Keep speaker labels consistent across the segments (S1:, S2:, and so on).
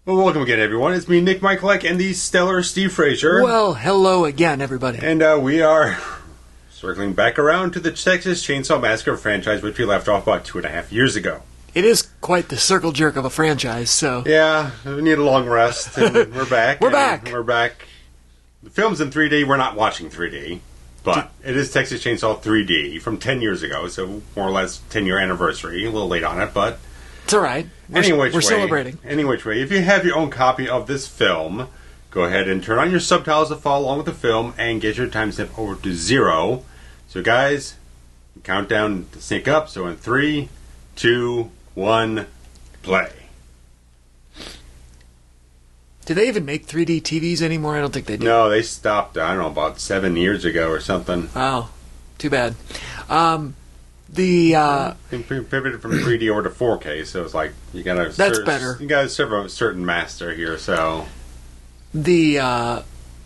S1: Well, welcome again, everyone. It's me, Nick Michalak, and the stellar Steve Frazier.
S2: Well, hello again, everybody.
S1: And we are circling back around to the Texas Chainsaw Massacre franchise, which we left off about 2.5 years ago.
S2: It is quite the circle jerk of a franchise, so...
S1: Yeah, we need a long rest, and we're back.
S2: We're back!
S1: The film's in 3D. We're not watching 3D, but it is Texas Chainsaw 3D from 10 years ago, so more or less 10-year anniversary. A little late on it, but...
S2: It's all right. We're celebrating.
S1: Any which way. If you have your own copy of this film, go ahead and turn on your subtitles to follow along with the film and get your timestamp over to 0. So, guys, countdown to sync up. So, in 3, 2, 1, play.
S2: Do they even make 3D TVs anymore? I don't think they do.
S1: No, they stopped, I don't know, about 7 years ago or something.
S2: Oh, too bad.
S1: They pivoted from 3D over to 4K, so it's like you gotta
S2: better.
S1: You gotta serve a certain master here. So
S2: this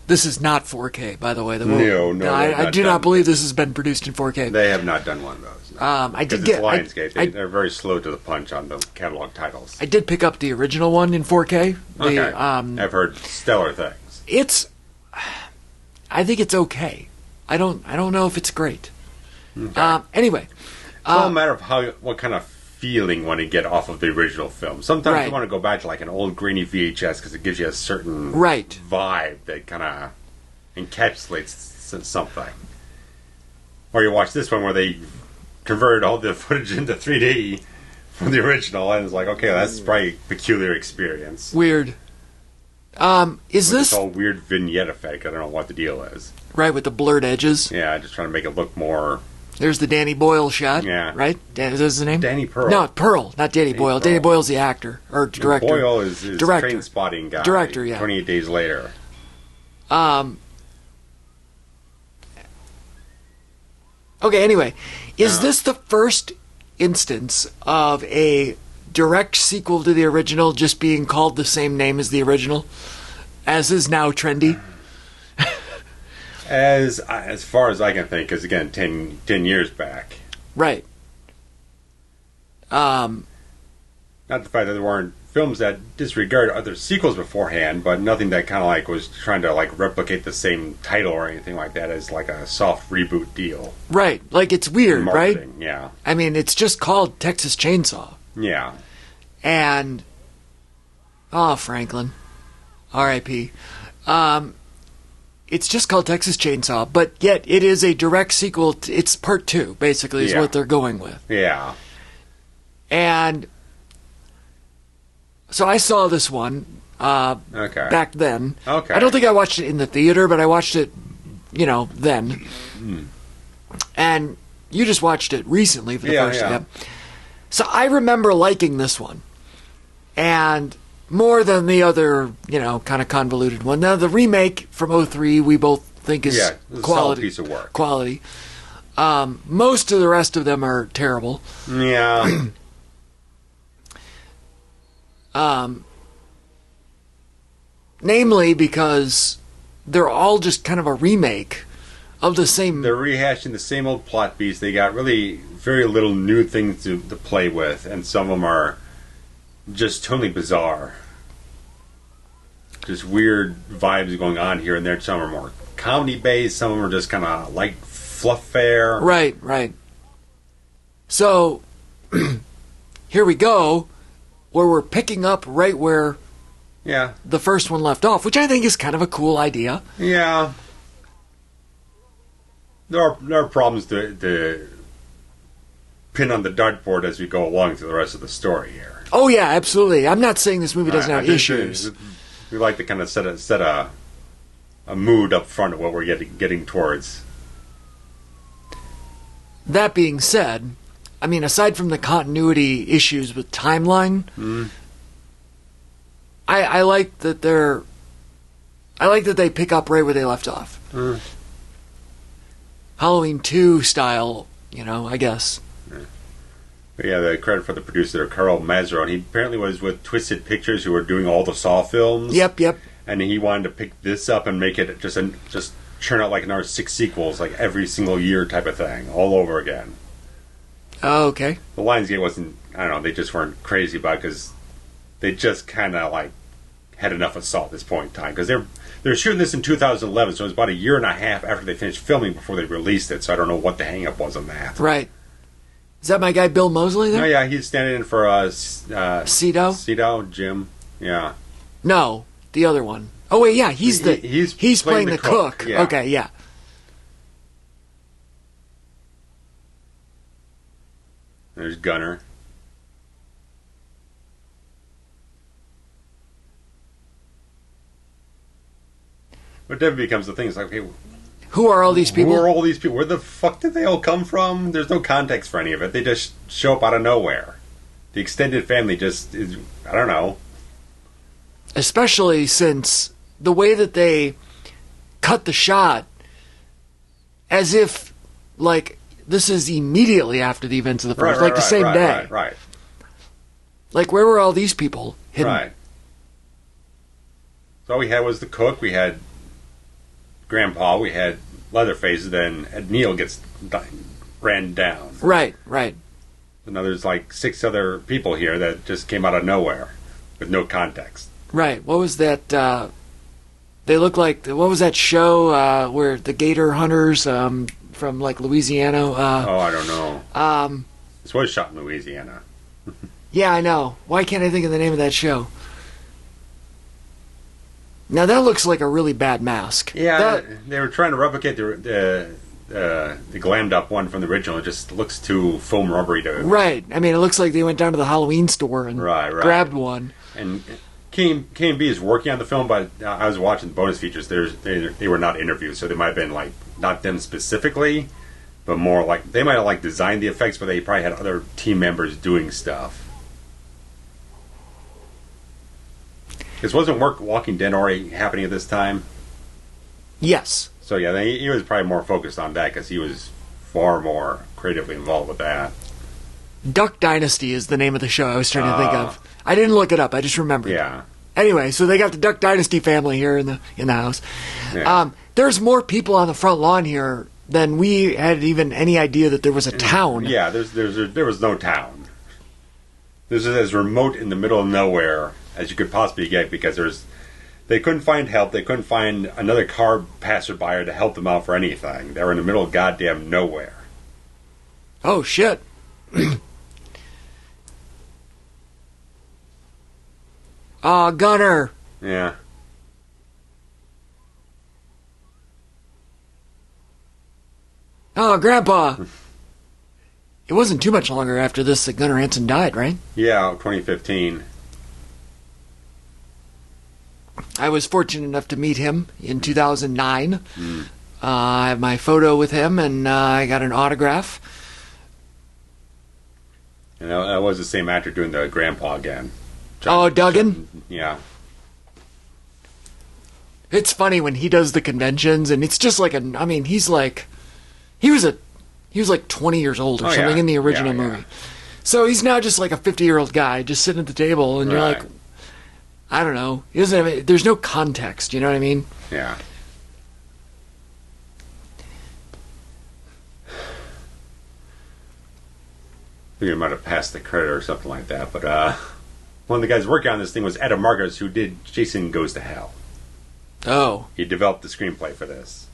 S2: is not 4K, by the way.
S1: No,
S2: I do not believe this has been produced in 4K.
S1: They have not done one of those. No.
S2: I did get
S1: Lionsgate. They're very slow to the punch on the catalog titles.
S2: I did pick up the original one in 4K.
S1: Okay, I've heard stellar things.
S2: I think it's okay. I don't know if it's great.
S1: Okay.
S2: Anyway.
S1: It's all a matter of what kind of feeling you want to get off of the original film. Sometimes you want to go back to like an old grainy VHS because it gives you a certain vibe that kind of encapsulates something. Or you watch this one where they converted all the footage into 3D from the original, and it's like, okay, that's probably a peculiar experience.
S2: Weird. Is this
S1: all weird vignette effect? I don't know what the deal is.
S2: Right, with the blurred edges.
S1: Yeah, just trying to make it look more.
S2: There's the Danny Boyle shot.
S1: Yeah.
S2: Right? Is his name?
S1: Danny Pearl.
S2: No, Pearl, not Danny Boyle. Danny Boyle's the actor. Or director.
S1: Boyle is Train Spotting guy.
S2: Director, yeah.
S1: 28 Days Later.
S2: Okay, anyway. Is this the first instance of a direct sequel to the original just being called the same name as the original? As is now trendy?
S1: As far as I can think, because again, 10 years back.
S2: Right.
S1: Not the fact that there weren't films that disregard other sequels beforehand, but nothing that kind of like was trying to like replicate the same title or anything like that as like a soft reboot deal.
S2: Right. Like it's weird, right?
S1: Yeah.
S2: I mean, it's just called Texas Chainsaw.
S1: Yeah.
S2: And Franklin, R.I.P. It's just called Texas Chainsaw, but yet it is a direct sequel. It's part 2, basically, is what they're going with.
S1: Yeah.
S2: And so I saw this one back then.
S1: Okay.
S2: I don't think I watched it in the theater, but I watched it, then. And you just watched it recently for the first time. So I remember liking this one. And more than the other, kind of convoluted one. Now, the remake from 2003, we both think is
S1: a
S2: quality.
S1: Solid piece of work.
S2: Quality. Most of the rest of them are terrible.
S1: Yeah.
S2: Namely because they're all just kind of a remake of the same...
S1: They're rehashing the same old plot beats. They got really very little new things to play with, and some of them are just totally bizarre. Just weird vibes going on here and there. Some are more comedy-based. Some of them are just kind of light fluff fare.
S2: Right. So, here we go, where we're picking up right where the first one left off, which I think is kind of a cool idea.
S1: Yeah. There are problems to pin on the dartboard as we go along through the rest of the story here.
S2: Oh yeah, absolutely. I'm not saying this movie doesn't have issues.
S1: We like to kind of set a mood up front of what we're getting towards.
S2: That being said, I mean, aside from the continuity issues with timeline, I like that they pick up right where they left off. Halloween 2 style, I guess.
S1: Yeah, the credit for the producer, Carl Mazarone. He apparently was with Twisted Pictures, who were doing all the Saw films.
S2: Yep.
S1: And he wanted to pick this up and make it just churn out like another 6 sequels, like every single year type of thing, all over again.
S2: Oh, okay.
S1: The Lionsgate wasn't, I don't know, they just weren't crazy about it because they just kind of like had enough assault at this point in time, because they're shooting this in 2011, so it was about a year and a half after they finished filming before they released it. So I don't know what the hang-up was on that.
S2: Right. Is that my guy Bill Moseley there?
S1: No, yeah, he's standing in for Cito.
S2: Cito,
S1: Jim. Yeah.
S2: No, the other one. Oh wait, yeah, he's playing the cook.
S1: Yeah.
S2: Okay, yeah.
S1: There's Gunnar. But then becomes the thing. It's like, okay,
S2: who are all these people?
S1: Who are all these people? Where the fuck did they all come from? There's no context for any of it. They just show up out of nowhere. The extended family just is, I don't know.
S2: Especially since the way that they cut the shot, as if, like, this is immediately after the events of the first, the same day.
S1: Right.
S2: Like, where were all these people hidden?
S1: Right. So all we had was the cook, we had Grandpa, we had Leatherface, then Neil gets ran down.
S2: Right.
S1: And now there's like 6 other people here that just came out of nowhere with no context.
S2: Right. What was that? They look like, what was that show where the gator hunters from like Louisiana?
S1: I don't know. This was shot in Louisiana.
S2: Yeah, I know. Why can't I think of the name of that show? Now that looks like a really bad mask.
S1: Yeah, they were trying to replicate the glammed up one from the original. It just looks too foam rubbery to.
S2: Right. I mean, it looks like they went down to the Halloween store and grabbed one.
S1: And K&B is working on the film, but I was watching the bonus features. They were not interviewed, so they might have been like not them specifically, but more like they might have like designed the effects, but they probably had other team members doing stuff. Because wasn't Walking Dead already happening at this time?
S2: Yes.
S1: So yeah, he was probably more focused on that because he was far more creatively involved with that.
S2: Duck Dynasty is the name of the show I was trying to think of. I didn't look it up. I just remembered.
S1: Yeah.
S2: Anyway, so they got the Duck Dynasty family here in the house. Yeah. There's more people on the front lawn here than we had even any idea that there was a town.
S1: Yeah, there was no town. This is as remote in the middle of nowhere as you could possibly get, because they couldn't find help. They couldn't find another car passerby to help them out for anything. They were in the middle of goddamn nowhere.
S2: Oh, shit. Gunnar.
S1: Yeah.
S2: Oh, Grandpa. It wasn't too much longer after this that Gunnar Hansen died, right?
S1: Yeah, 2015.
S2: I was fortunate enough to meet him in 2009. I have my photo with him, and I got an autograph.
S1: And that was the same actor doing the Grandpa again.
S2: Duggan?
S1: Yeah.
S2: It's funny when he does the conventions, and it's just like he's like 20 years old or something in the original movie. So he's now just like a 50-year-old guy just sitting at the table, and you're like, I don't know. He doesn't have. There's no context. You know what I mean?
S1: Yeah. I think he might have passed the credit or something like that. But one of the guys working on this thing was Adam Marcus, who did Jason Goes to Hell.
S2: Oh.
S1: He developed the screenplay for this.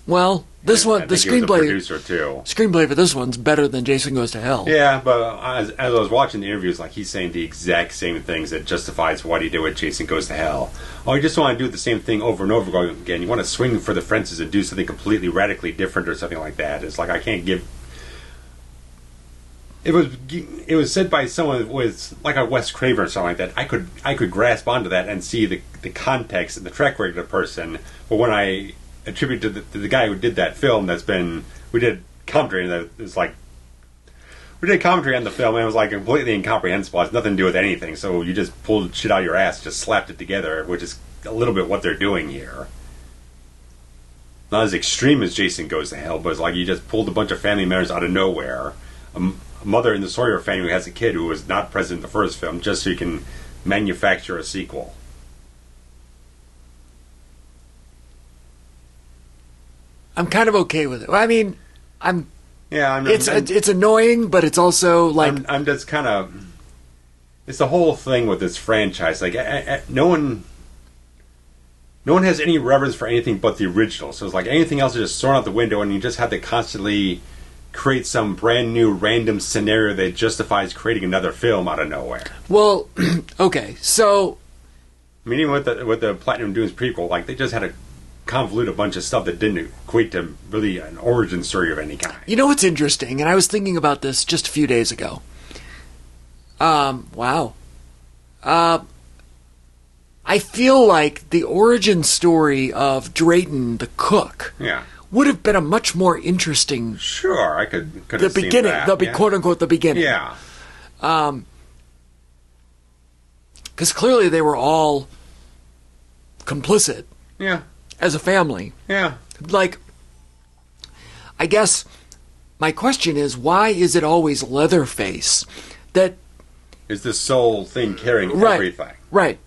S2: Well, the screenplay.
S1: He was a producer too.
S2: Screenplay for this one's better than Jason Goes to Hell.
S1: Yeah, but as I was watching the interviews, like he's saying the exact same things that justifies what he did with Jason Goes to Hell. Oh, you just want to do the same thing over and over again. You want to swing for the fences and do something completely radically different or something like that. It's like I can't give. It was said by someone with like a Wes Craven or something like that. I could grasp onto that and see the context and the track record of the person, but when I attribute to the guy who did that film, we did commentary, and it's like we did commentary on the film, and it was like completely incomprehensible. It has nothing to do with anything. So you just pulled shit out of your ass, just slapped it together, which is a little bit what they're doing here. Not as extreme as Jason Goes to Hell, but it's like you just pulled a bunch of family members out of nowhere. A mother in the Sawyer family who has a kid who was not present in the first film, just so you can manufacture a sequel.
S2: I'm kind of okay with it. I mean, it's annoying, but it's also like
S1: I'm just kind of. It's the whole thing with this franchise. Like no one no one has any reverence for anything but the original. So it's like anything else is just thrown out the window, and you just have to constantly create some brand new random scenario that justifies creating another film out of nowhere.
S2: Well, okay, so
S1: I mean, even with the Platinum Dunes prequel, like they just had to convolute a bunch of stuff that didn't equate to really an origin story of any kind.
S2: You know what's interesting, and I was thinking about this just a few days ago. Wow. I feel like the origin story of Drayton the cook would have been a much more interesting.
S1: Sure, I could have
S2: seen that. Quote unquote the beginning.
S1: Yeah.
S2: Because clearly they were all complicit.
S1: Yeah.
S2: As a family.
S1: Yeah.
S2: Like, I guess my question is, why is it always Leatherface that
S1: is the sole thing carrying everything?
S2: Right.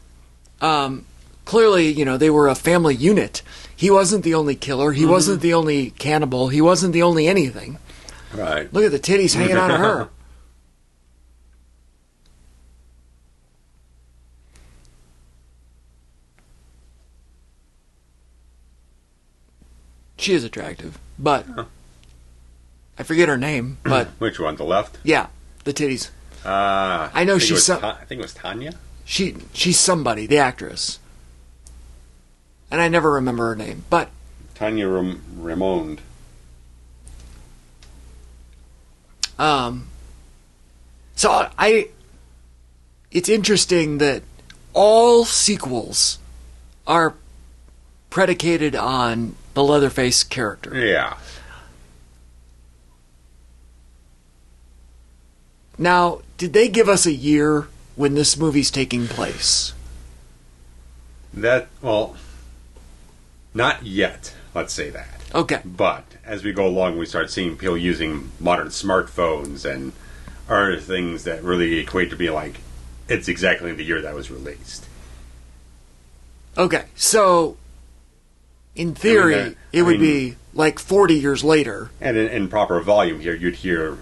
S2: Clearly, they were a family unit. He wasn't the only killer. He wasn't the only cannibal. He wasn't the only anything.
S1: Right.
S2: Look at the titties hanging out of her. She is attractive, but I forget her name. But
S1: which one? The left?
S2: Yeah, the titties.
S1: I
S2: know
S1: she's. I think it was Tania.
S2: She's somebody, the actress, and I never remember her name. But
S1: Tania Raymonde.
S2: So it's interesting that all sequels are predicated on the Leatherface character.
S1: Yeah.
S2: Now, did they give us a year when this movie's taking place?
S1: Well, not yet, let's say that.
S2: Okay.
S1: But as we go along, we start seeing people using modern smartphones and other things that really equate to be like, it's exactly the year that was released.
S2: Okay, so in theory, it would be like 40 years later.
S1: And in proper volume here, you'd hear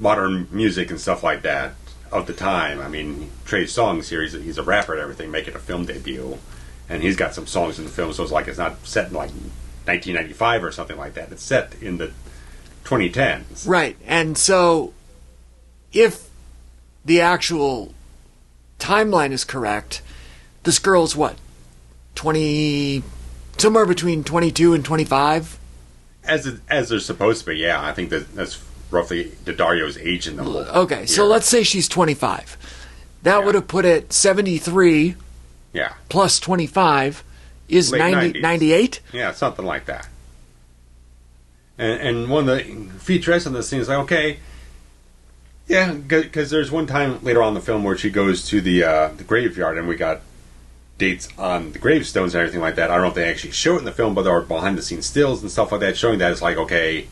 S1: modern music and stuff like that of the time. I mean, Trey Songz here, he's a rapper and everything, making a film debut. And he's got some songs in the film, so it's like it's not set in like 1995 or something like that. It's set in the 2010s.
S2: Right, and so if the actual timeline is correct, this girl's what? 20... somewhere between 22 and 25?
S1: As they're supposed to be, yeah. I think that's roughly Daddario's age in the whole
S2: Okay,
S1: year.
S2: so let's say she's 25. That would have put it 73 plus 25 is 98?
S1: Yeah, something like that. And one of the featurettes on this scene is like, okay, yeah, because there's one time later on in the film where she goes to the graveyard and we got dates on the gravestones and everything like that. I don't know if they actually show it in the film, but there are behind-the-scenes stills and stuff like that showing that it's like, okay,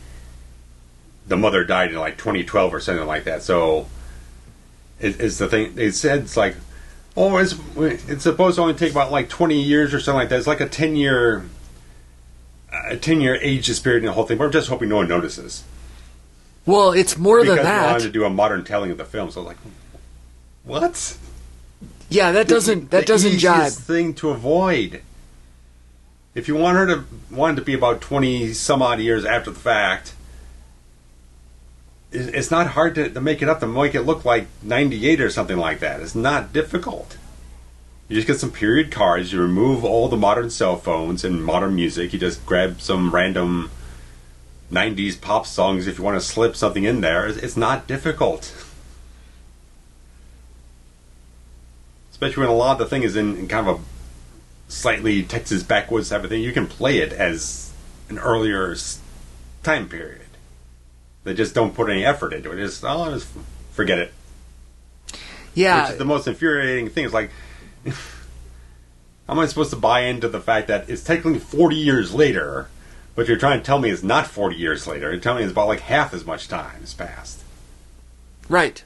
S1: the mother died in like 2012 or something like that. So it's the thing. It said it's like, oh, it's supposed to only take about like 20 years or something like that. It's like a 10-year age disparity in the whole thing. But I'm just hoping no one notices.
S2: Well, it's more than that.
S1: Because we wanted to do a modern telling of the film. So I was like, what?
S2: Yeah, that doesn't jive.
S1: Easiest thing to avoid. If you want it to be about 20 some odd years after the fact, it's not hard to make it up to make it look like 98 or something like that. It's not difficult. You just get some period cards, you remove all the modern cell phones and modern music, you just grab some random 90s pop songs if you want to slip something in there. It's not difficult. Especially when a lot of the thing is in kind of a slightly Texas backwoods type of thing. You can play it as an earlier time period. They just don't put any effort into it. Just forget it.
S2: Yeah.
S1: Which is the most infuriating thing. It's like, how am I supposed to buy into the fact that it's technically 40 years later, but you're trying to tell me it's not 40 years later. You're telling me it's about like half as much time has passed.
S2: Right.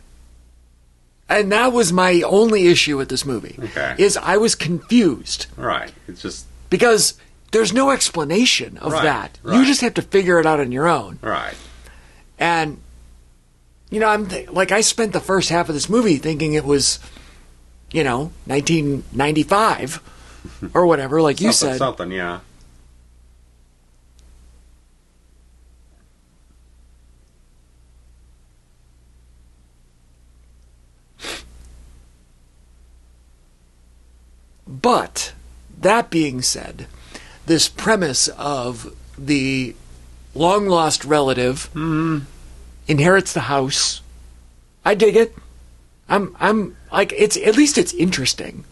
S2: And that was my only issue with this movie.
S1: Okay.
S2: Is I was confused.
S1: Right. It's just...
S2: because there's no explanation of that. Right. You just have to figure it out on your own.
S1: Right.
S2: And, I spent the first half of this movie thinking it was, 1995. or whatever, like you said.
S1: Something, yeah.
S2: But, that being said, this premise of the long-lost relative inherits the house, I dig it. I'm like, it's at least it's interesting.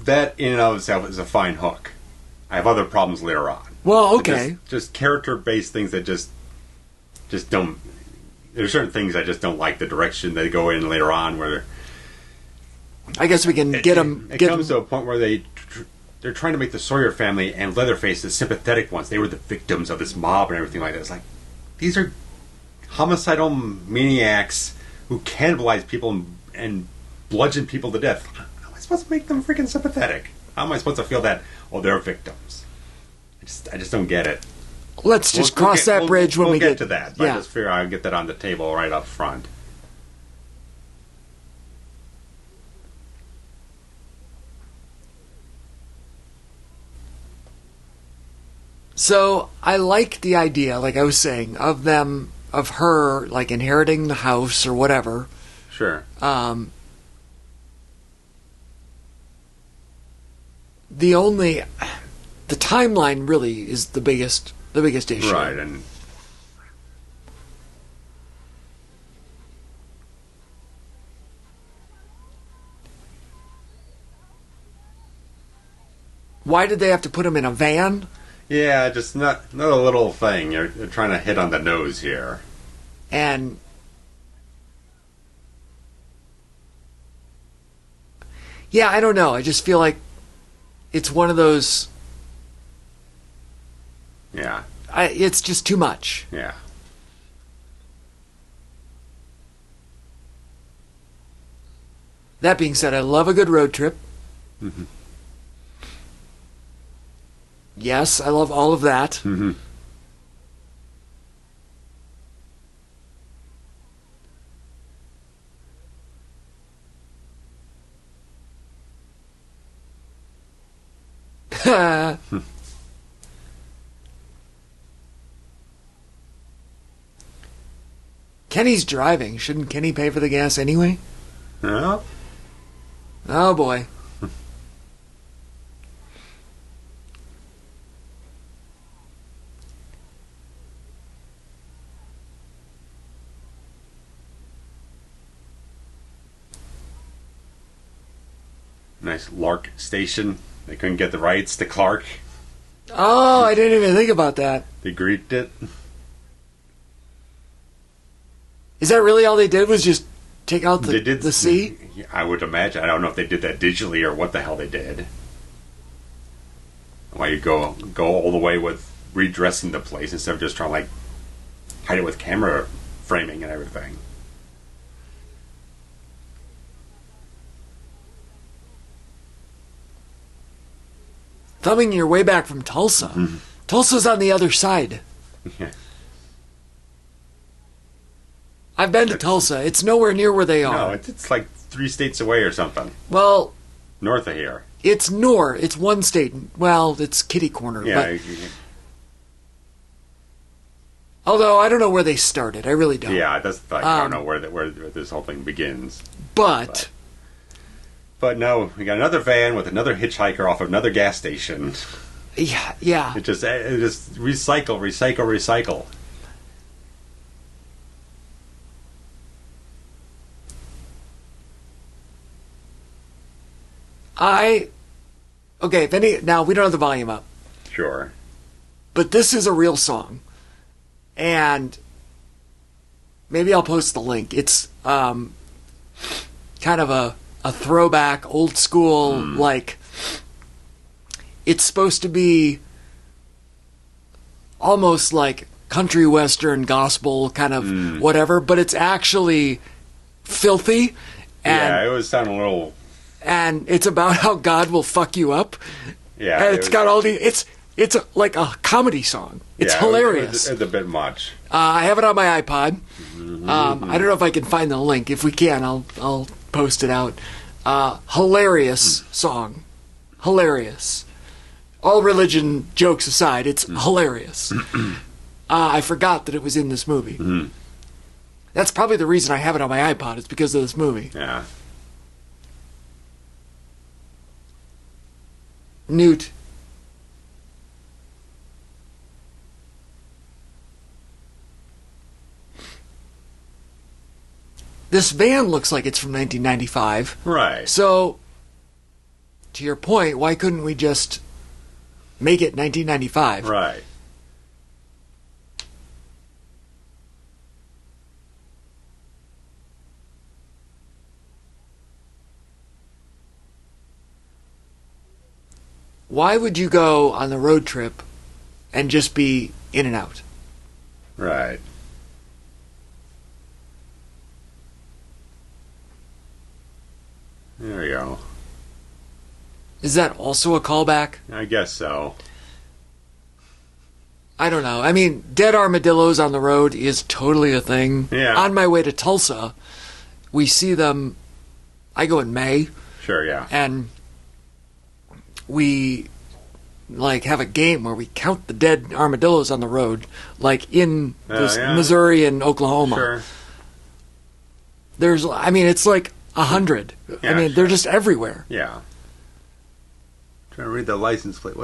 S1: That in and of itself is a fine hook. I have other problems later on.
S2: Well, okay.
S1: Just character-based things that just don't... There are certain things I just don't like the direction they go in later on where...
S2: I guess we can get them...
S1: It comes to a point where they're trying to make the Sawyer family and Leatherface the sympathetic ones. They were the victims of this mob and everything like that. It's like, these are homicidal maniacs who cannibalize people and bludgeon people to death. How am I supposed to make them freaking sympathetic? How am I supposed to feel that, they're victims? I just don't get it.
S2: Let's just cross that bridge when we get
S1: to that. But I just figure I'll get that on the table right up front.
S2: So, I like the idea, like I was saying, of her, like, inheriting the house or whatever.
S1: Sure.
S2: The timeline really is the biggest issue.
S1: Right, and...
S2: Why did they have to put him in a van?
S1: Yeah, just not a little thing. You're trying to hit on the nose here.
S2: And yeah, I don't know. I just feel like it's one of those.
S1: Yeah.
S2: It's just too much.
S1: Yeah.
S2: That being said, I love a good road trip.
S1: Mm-hmm.
S2: Yes, I love all of that.
S1: Mm-hmm.
S2: Kenny's driving. Shouldn't Kenny pay for the gas anyway?
S1: Yeah.
S2: Oh boy.
S1: Nice Lark station. They couldn't get the rights to Clark.
S2: Oh, I didn't even think about that.
S1: They griefed it.
S2: Is that really all they did, was just take out the C?
S1: I would imagine. I don't know if they did that digitally or what the hell they did. Why you go all the way with redressing the place instead of just trying to, like, hide it with camera framing and everything.
S2: Thumbing your way back from Tulsa. Mm-hmm. Tulsa's on the other side.
S1: Yeah.
S2: I've been to Tulsa. It's nowhere near where they are.
S1: No, it's like 3 states away or something.
S2: Well...
S1: North of here.
S2: It's north. It's one state. Well, it's kitty corner.
S1: Yeah.
S2: Although, I don't know where they started. I really don't.
S1: Yeah, that's like, I don't know where this whole thing begins.
S2: But
S1: no, we got another van with another hitchhiker off of another gas station.
S2: Yeah.
S1: It just recycle.
S2: Now we don't have the volume up.
S1: Sure.
S2: But this is a real song. And maybe I'll post the link. It's kind of a throwback, old school, like, it's supposed to be almost like country western gospel kind of whatever, but it's actually filthy. And,
S1: it was sounding a little...
S2: And it's about how God will fuck you up.
S1: Yeah.
S2: And it's got all the... It's like a comedy song. It's hilarious.
S1: It's a bit much.
S2: I have it on my iPod. I don't know if I can find the link. If we can, I'll post it out. Hilarious song. Hilarious. All religion jokes aside, it's hilarious. I forgot that it was in this movie. Mm-hmm. That's probably the reason I have it on my iPod. It's because of this movie.
S1: Yeah.
S2: Newt. This van looks like it's from 1995.
S1: Right.
S2: So, to your point, why couldn't we just make it 1995?
S1: Right.
S2: Why would you go on the road trip and just be in and out?
S1: Right. There we go.
S2: Is that also a callback?
S1: I guess so.
S2: I don't know. I mean, dead armadillos on the road is totally a thing.
S1: Yeah.
S2: On my way to Tulsa, we see them. I go in May.
S1: Sure, yeah.
S2: And we have a game where we count the dead armadillos on the road, like in Missouri and Oklahoma.
S1: Sure.
S2: It's like 100.
S1: Yeah,
S2: they're just everywhere.
S1: Yeah. Trying to read the license plate.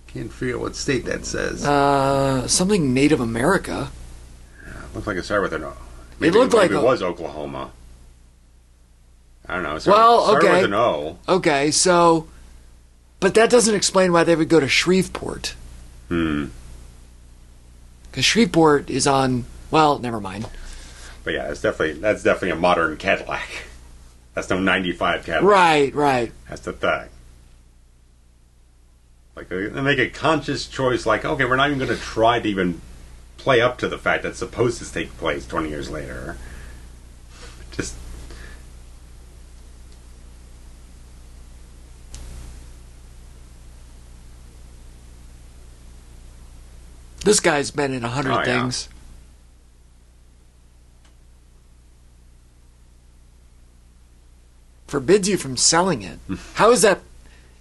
S1: Can't figure out what state that says.
S2: Something Native America.
S1: Yeah, looks like it started with an O.
S2: Maybe it
S1: was Oklahoma. I don't know.
S2: Started
S1: with an O.
S2: Okay, so... But that doesn't explain why they would go to Shreveport. Because Shreveport is on... Well, never mind.
S1: But yeah, that's definitely a modern Cadillac. That's no 95 Cadillac.
S2: Right.
S1: That's the thing. Like, they make a conscious choice, like, okay, we're not even going to try to even play up to the fact that's supposed to take place 20 years later. Just...
S2: This guy's been in 100 things. Forbids you from selling it. How is that?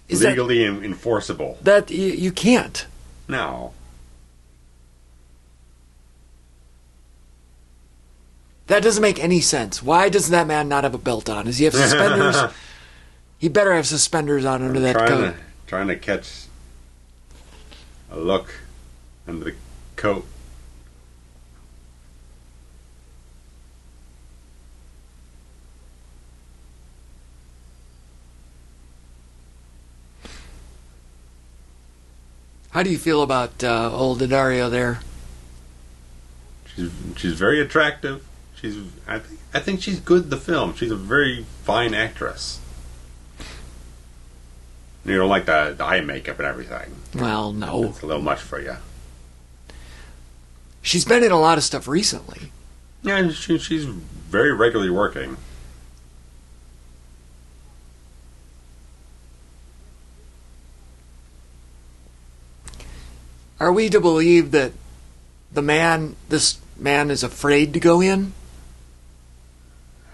S2: Is
S1: legally enforceable?
S2: That you can't.
S1: No.
S2: That doesn't make any sense. Why does that man not have a belt on? Does he have suspenders? He better have suspenders on under that coat.
S1: Trying to catch a look under the coat.
S2: How do you feel about old Daddario there?
S1: She's very attractive. I think she's good in the film. She's a very fine actress. You don't like the eye makeup and everything.
S2: Well, no.
S1: It's a little much for you.
S2: She's been in a lot of stuff recently.
S1: Yeah, she's very regularly working.
S2: Are we to believe that this man is afraid to go in?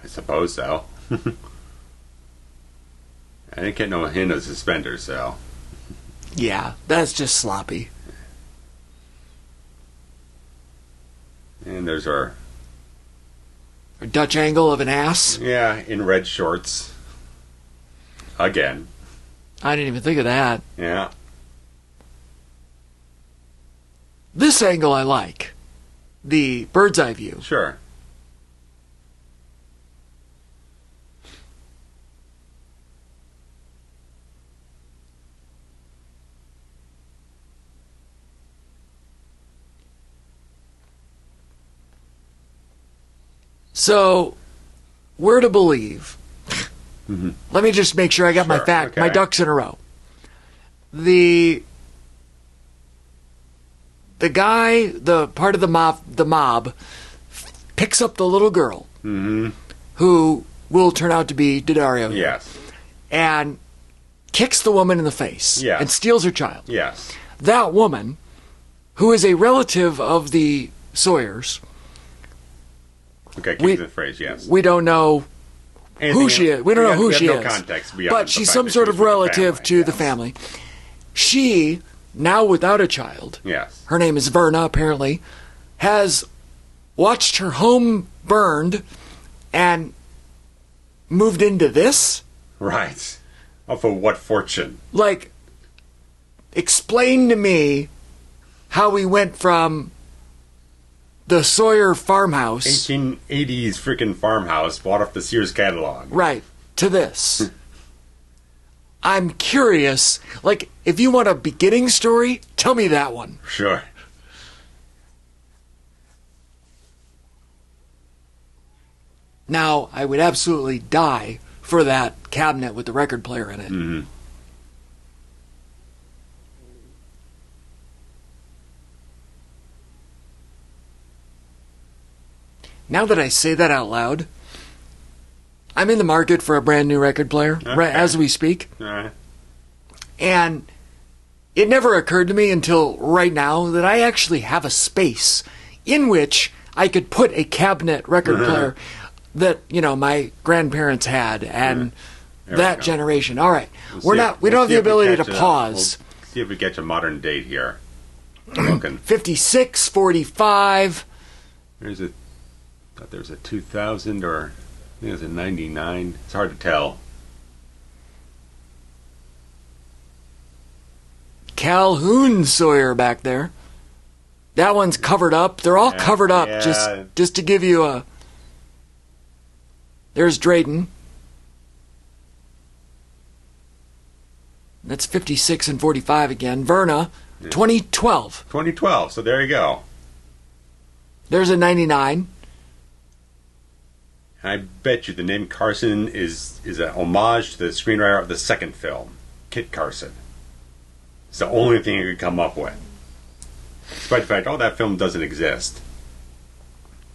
S1: I suppose so. I didn't get no hint of suspenders, so.
S2: Yeah, that's just sloppy.
S1: And there's our
S2: Dutch angle of an ass.
S1: Yeah, in red shorts. Again.
S2: I didn't even think of that.
S1: Yeah.
S2: This angle I like. The bird's eye view.
S1: Sure.
S2: So, we're to believe. Mm-hmm. Let me just make sure I got my ducks in a row. The guy, the part of the mob, picks up the little girl, who will turn out to be Daddario.
S1: Yes.
S2: And kicks the woman in the face.
S1: Yes.
S2: And steals her child.
S1: Yes.
S2: That woman, who is a relative of the Sawyers.
S1: Okay, keep the phrase, yes.
S2: We don't know who she is. We don't know who she is.
S1: No context beyond
S2: but she's some sort of relative to the family. She, now without a child,
S1: yes,
S2: her name is Verna, apparently, has watched her home burned and moved into this?
S1: Right. Off of what fortune?
S2: Like, explain to me how we went from the Sawyer farmhouse,
S1: 1880s freaking farmhouse, bought off the Sears catalog,
S2: right, to this. I'm curious. Like, if you want a beginning story, tell me that one.
S1: Sure.
S2: Now, I would absolutely die for that cabinet with the record player in it.
S1: Mm-hmm.
S2: Now that I say that out loud, I'm in the market for a brand new record player, right as we speak.
S1: All right.
S2: And it never occurred to me until right now that I actually have a space in which I could put a cabinet record player that, you know, my grandparents had and that generation. All right. We don't have the ability to pause.
S1: We'll see if we get to modern date here. I'm looking.
S2: 56, 45.
S1: There's a 2000 or I think it was a 99. It's hard to tell.
S2: Calhoun Sawyer back there. That one's covered up. They're all covered up just to give you a... There's Drayton. That's 56 and 45 again. Verna, 2012.
S1: 2012, so there you go.
S2: There's a 99.
S1: I bet you the name Carson is an homage to the screenwriter of the second film, Kit Carson. It's the only thing I could come up with. Despite the fact, that film doesn't exist.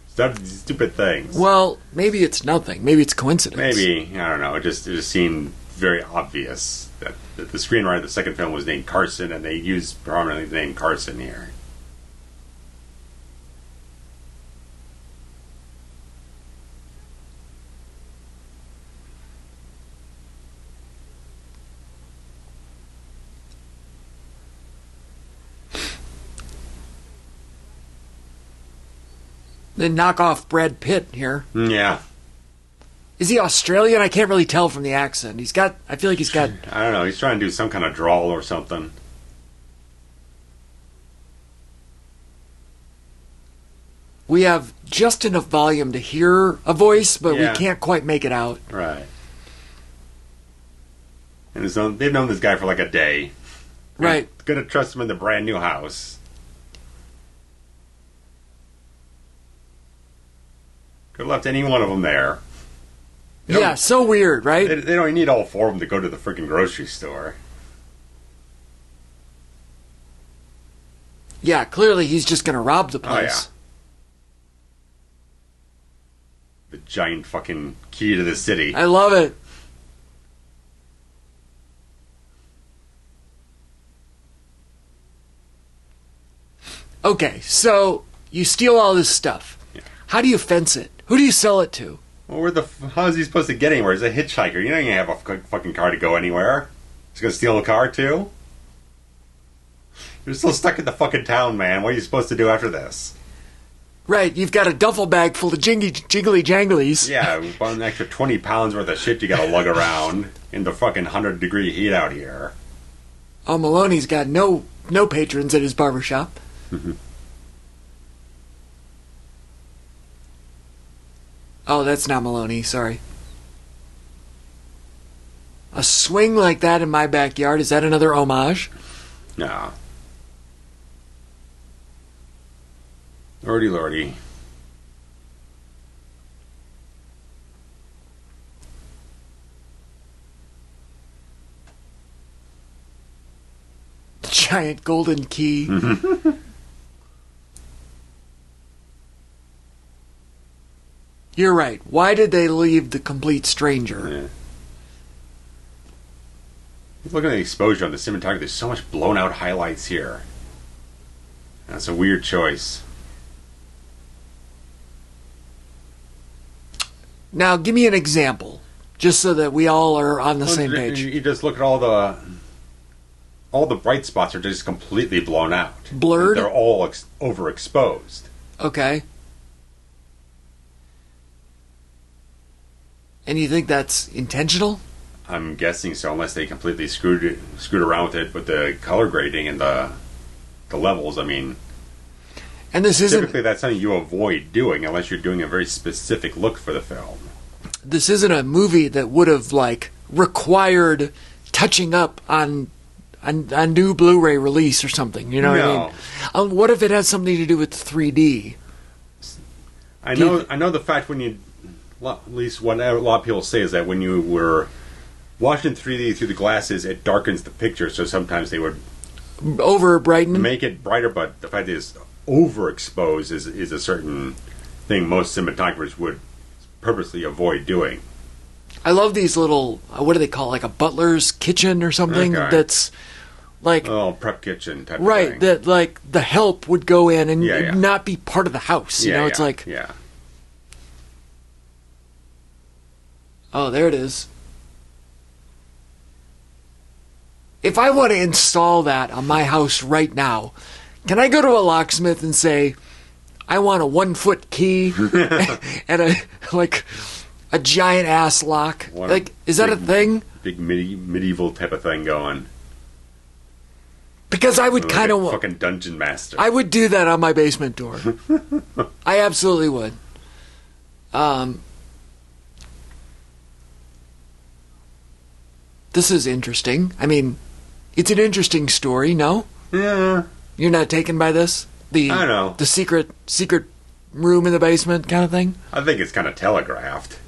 S1: Stupid things.
S2: Well, maybe it's nothing. Maybe it's coincidence.
S1: Maybe, I don't know. It just seemed very obvious that the screenwriter of the second film was named Carson, and they used prominently the name Carson here.
S2: Then knock off Brad Pitt here.
S1: Yeah.
S2: Is he Australian? I can't really tell from the accent. I feel like he's got...
S1: I don't know. He's trying to do some kind of drawl or something.
S2: We have just enough volume to hear a voice, but we can't quite make it out.
S1: Right. And they've known this guy for like a day.
S2: Right.
S1: Gonna trust him in the brand new house. Could have left any one of them there.
S2: Yeah, so weird, right?
S1: They don't need all four of them to go to the freaking grocery store.
S2: Yeah, clearly he's just going to rob the place.
S1: Oh, yeah. The giant fucking key to the city.
S2: I love it. Okay, so you steal all this stuff. Yeah. How do you fence it? Who do you sell it to?
S1: Well, how is he supposed to get anywhere? He's a hitchhiker. You don't even have a fucking car to go anywhere. He's gonna steal a car too? You're still stuck in the fucking town, man. What are you supposed to do after this?
S2: Right, you've got a duffel bag full of jiggly janglies.
S1: Yeah, about an extra 20 pounds worth of shit you gotta lug around in the fucking 100-degree heat out here.
S2: Oh, Maloney's got no patrons at his barbershop.
S1: Mm-hmm.
S2: Oh, that's not Maloney, sorry. A swing like that in my backyard, is that another homage?
S1: No. Lordy, lordy.
S2: Giant golden key. You're right. Why did they leave the complete stranger?
S1: Yeah. Look at the exposure on the cinematography. There's so much blown out highlights here. That's a weird choice.
S2: Now, give me an example. Just so that we all are on the same page.
S1: You just look at all the bright spots are just completely blown out.
S2: Blurred?
S1: They're all overexposed.
S2: Okay. And you think that's intentional?
S1: I'm guessing so, unless they completely screwed around with it with the color grading and the levels. I mean,
S2: and this isn't
S1: typically that's something you avoid doing unless you're doing a very specific look for the film.
S2: This isn't a movie that would have required touching up on new Blu-ray release or something. You know what I mean? What if it has something to do with 3D?
S1: I know the fact when you, at least what a lot of people say is that when you were watching 3D through the glasses, it darkens the picture. So sometimes they would
S2: over brighten,
S1: make it brighter. But the fact is, overexposed is a certain thing most cinematographers would purposely avoid doing.
S2: I love these little, what do they call, like a butler's kitchen or something? Okay. That's like
S1: a prep kitchen type of
S2: thing. That the help would go in and not be part of the house. You know, it's oh, there it is. If I want to install that on my house right now, can I go to a locksmith and say, I want a 1-foot key and a giant ass lock? Is that a thing?
S1: Big medieval type of thing going.
S2: Because I would kind of
S1: fucking dungeon master.
S2: I would do that on my basement door. I absolutely would. This is interesting. I mean, it's an interesting story, no?
S1: Yeah.
S2: You're not taken by this? I don't know. The secret room in the basement kind of thing?
S1: I think it's kind of telegraphed.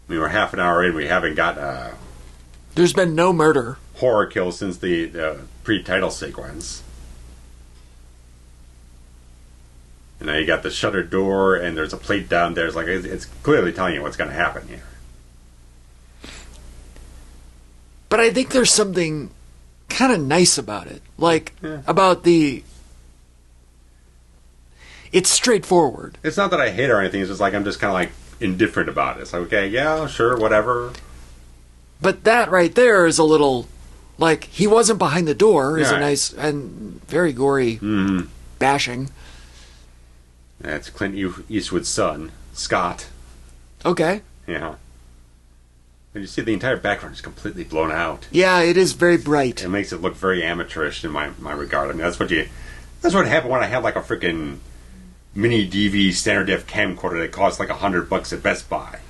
S1: We were half an hour in. We haven't got
S2: there's been no murder.
S1: Horror kill since the pre-title sequence. And now you got the shuttered door, and there's a plate down there. It's clearly telling you what's going to happen here.
S2: But I think there's something kind of nice about it. About the... It's straightforward.
S1: It's not that I hate it or anything. It's just I'm just kind of indifferent about it. It's okay, yeah, sure, whatever.
S2: But that right there is a little... he wasn't behind the door is a nice and very gory bashing.
S1: That's Clint Eastwood's son, Scott.
S2: Okay.
S1: Yeah. And you see the entire background is completely blown out.
S2: Yeah, it is very bright.
S1: It makes it look very amateurish in my regard. I mean, that's what happened when I had a freaking mini DV standard def camcorder that costs $100 at Best Buy.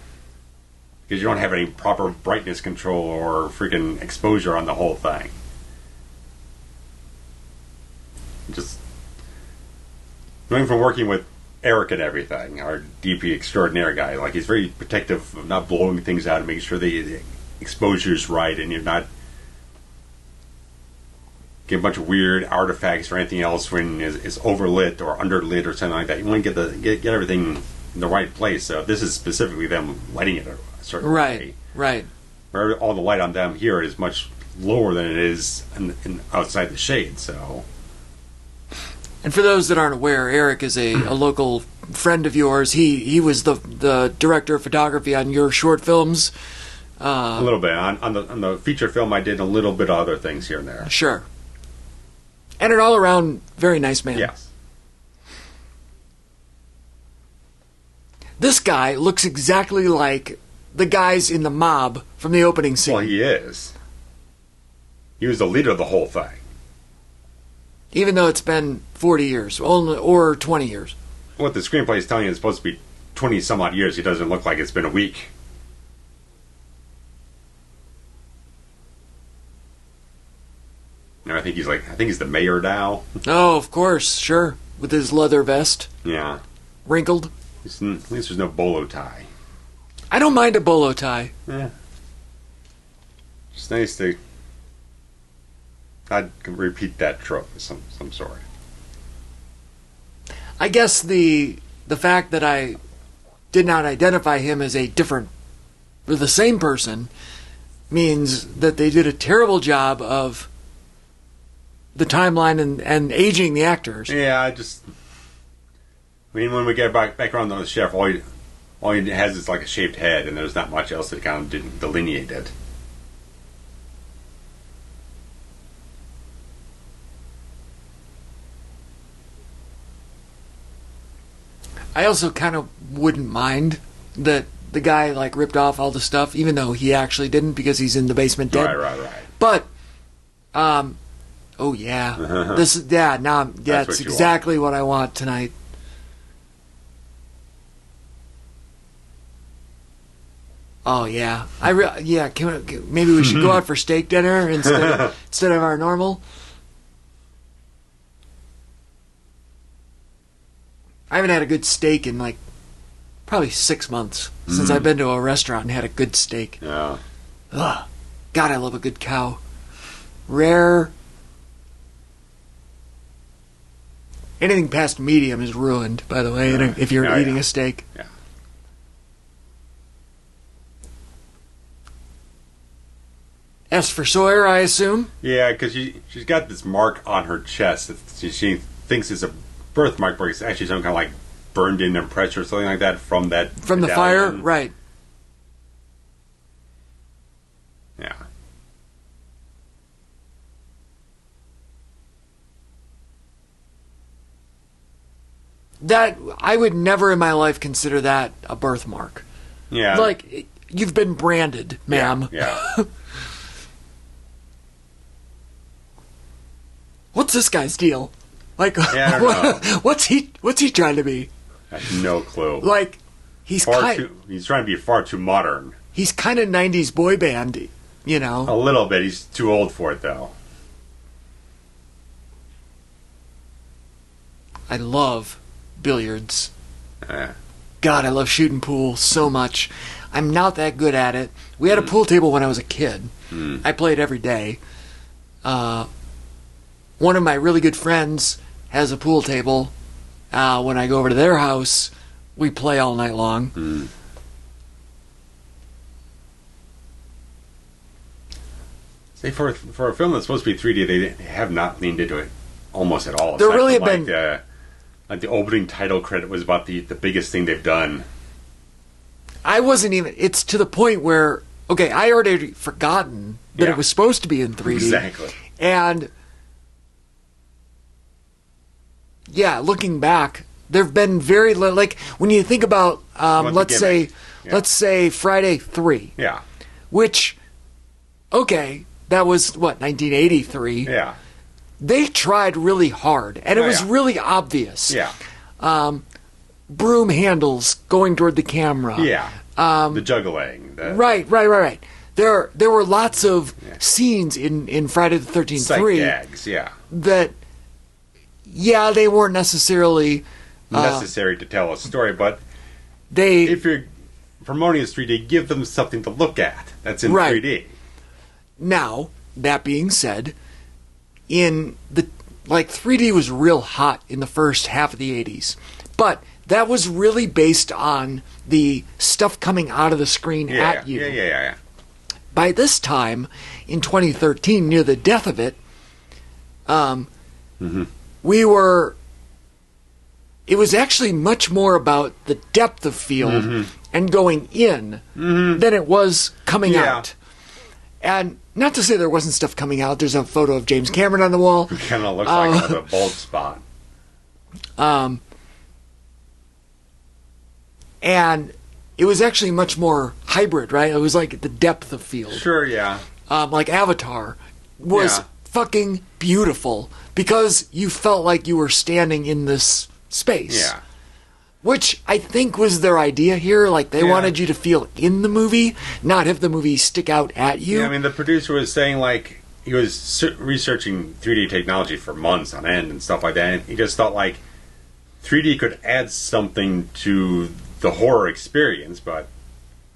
S1: Because you don't have any proper brightness control or freaking exposure on the whole thing. Just going from working with Eric and everything, our DP extraordinaire guy, he's very protective of not blowing things out and making sure the exposure is right and you're not getting a bunch of weird artifacts or anything else when it's overlit or underlit or something like that. You want to get everything in the right place. So this is specifically them lighting it a certain way.
S2: Right.
S1: Where all the light on them here is much lower than it is in outside the shade. So.
S2: And for those that aren't aware, Eric is a local friend of yours. He was the director of photography on your short films.
S1: A little bit. On the feature film, I did a little bit of other things here and there.
S2: Sure. And an all-around very nice man.
S1: Yes.
S2: This guy looks exactly like the guys in The Mob from the opening scene.
S1: Well, he is. He was the leader of the whole thing.
S2: Even though it's been 40 years, or 20 years.
S1: What the screenplay is telling you is supposed to be 20-some-odd years. He doesn't look like it's been a week. I think he's the mayor now.
S2: Oh, of course, sure. With his leather vest.
S1: Yeah.
S2: Wrinkled.
S1: At least there's no bolo tie.
S2: I don't mind a bolo tie.
S1: Yeah. It's nice to... I'd repeat that trope of some sort.
S2: I guess the fact that I did not identify him as the same person means that they did a terrible job of the timeline and aging the actors.
S1: Yeah, when we get back around on the chef, all all he has is like a shaved head, and there's not much else that kind of didn't delineate it.
S2: I also kind of wouldn't mind that the guy like ripped off all the stuff, even though he actually didn't because he's in the basement dead.
S1: Right.
S2: But, oh yeah, it's exactly what I want tonight. Oh yeah, maybe we should go out for steak dinner instead of our normal. I haven't had a good steak in like probably 6 months since I've been to a restaurant and had a good steak.
S1: Yeah.
S2: Ugh. God, I love a good cow. Rare. Anything past medium is ruined, by the way, if you're eating a steak.
S1: Yeah.
S2: S for Sawyer, I assume?
S1: Yeah, because she's got this mark on her chest that she thinks is a birthmark, but it's actually some kind of like burned in impression or something like that from the
S2: fire, right?
S1: Yeah.
S2: That I would never in my life consider that a birthmark.
S1: Yeah,
S2: like you've been branded, ma'am.
S1: Yeah.
S2: What's this guy's deal? Like,
S1: I don't know.
S2: What's he trying to be?
S1: I have no clue.
S2: Like, he's trying
S1: to be far too modern.
S2: He's kind of 90s boy band, you know.
S1: A little bit. He's too old for it, though.
S2: I love billiards.
S1: Yeah.
S2: God, I love shooting pool so much. I'm not that good at it. We had a pool table when I was a kid. I played every day. One of my really good friends has a pool table. When I go over to their house, we play all night long.
S1: See, for a film that's supposed to be 3D, they have not leaned into it almost at all.
S2: There really have been...
S1: Like the opening title credit was about the biggest thing they've done.
S2: I wasn't even... It's to the point where... Okay, I already forgotten that it was supposed to be in 3D.
S1: Exactly.
S2: And... Yeah, looking back, there have been very little... Like, when you think about, let's say Friday 3.
S1: Yeah.
S2: Which, okay, that was, 1983?
S1: Yeah.
S2: They tried really hard, and it was really obvious.
S1: Yeah.
S2: Broom handles going toward the camera.
S1: Yeah. The juggling.
S2: Right. There were lots of scenes in Friday the 13th 3.
S1: Gags, yeah.
S2: That... Yeah, they weren't necessarily...
S1: necessary to tell a story, but
S2: they...
S1: If you're promoting as 3D, give them something to look at that's in 3D.
S2: Now, that being said, 3D was real hot in the first half of the 80s. But that was really based on the stuff coming out of the screen at you.
S1: Yeah.
S2: By this time, in 2013, near the death of it, it was actually much more about the depth of field and going in than it was coming out. And not to say there wasn't stuff coming out. There's a photo of James Cameron on the wall.
S1: It kind of looks like a bald spot.
S2: And it was actually much more hybrid, right? It was like the depth of field.
S1: Sure, yeah.
S2: Like Avatar was fucking beautiful because you felt like you were standing in this space.
S1: Yeah.
S2: Which I think was their idea here. Like, they wanted you to feel in the movie, not have the movie stick out at you.
S1: Yeah, I mean, the producer was saying, like, he was researching 3D technology for months on end and stuff like that, and he just thought, like, 3D could add something to the horror experience, but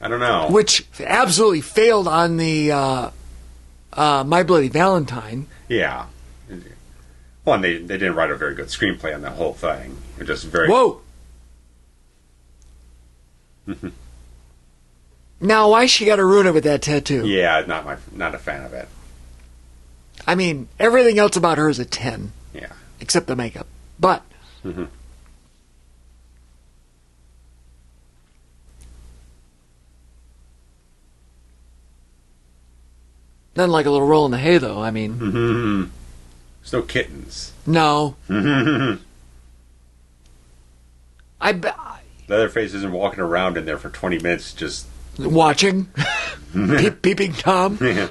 S1: I don't know.
S2: Which absolutely failed on the My Bloody Valentine.
S1: Yeah. Well, and they didn't write a very good screenplay on that whole thing. It just very...
S2: Whoa! Now, why she got to ruin it with that tattoo?
S1: Yeah, not a fan of it.
S2: I mean, everything else about her is a 10.
S1: Yeah.
S2: Except the makeup. But... Nothing like a little roll in the hay, though. I mean...
S1: Mm-hmm. There's no kittens.
S2: No.
S1: Leatherface isn't walking around in there for 20 minutes just...
S2: watching? Peeping Tom?
S1: Yeah.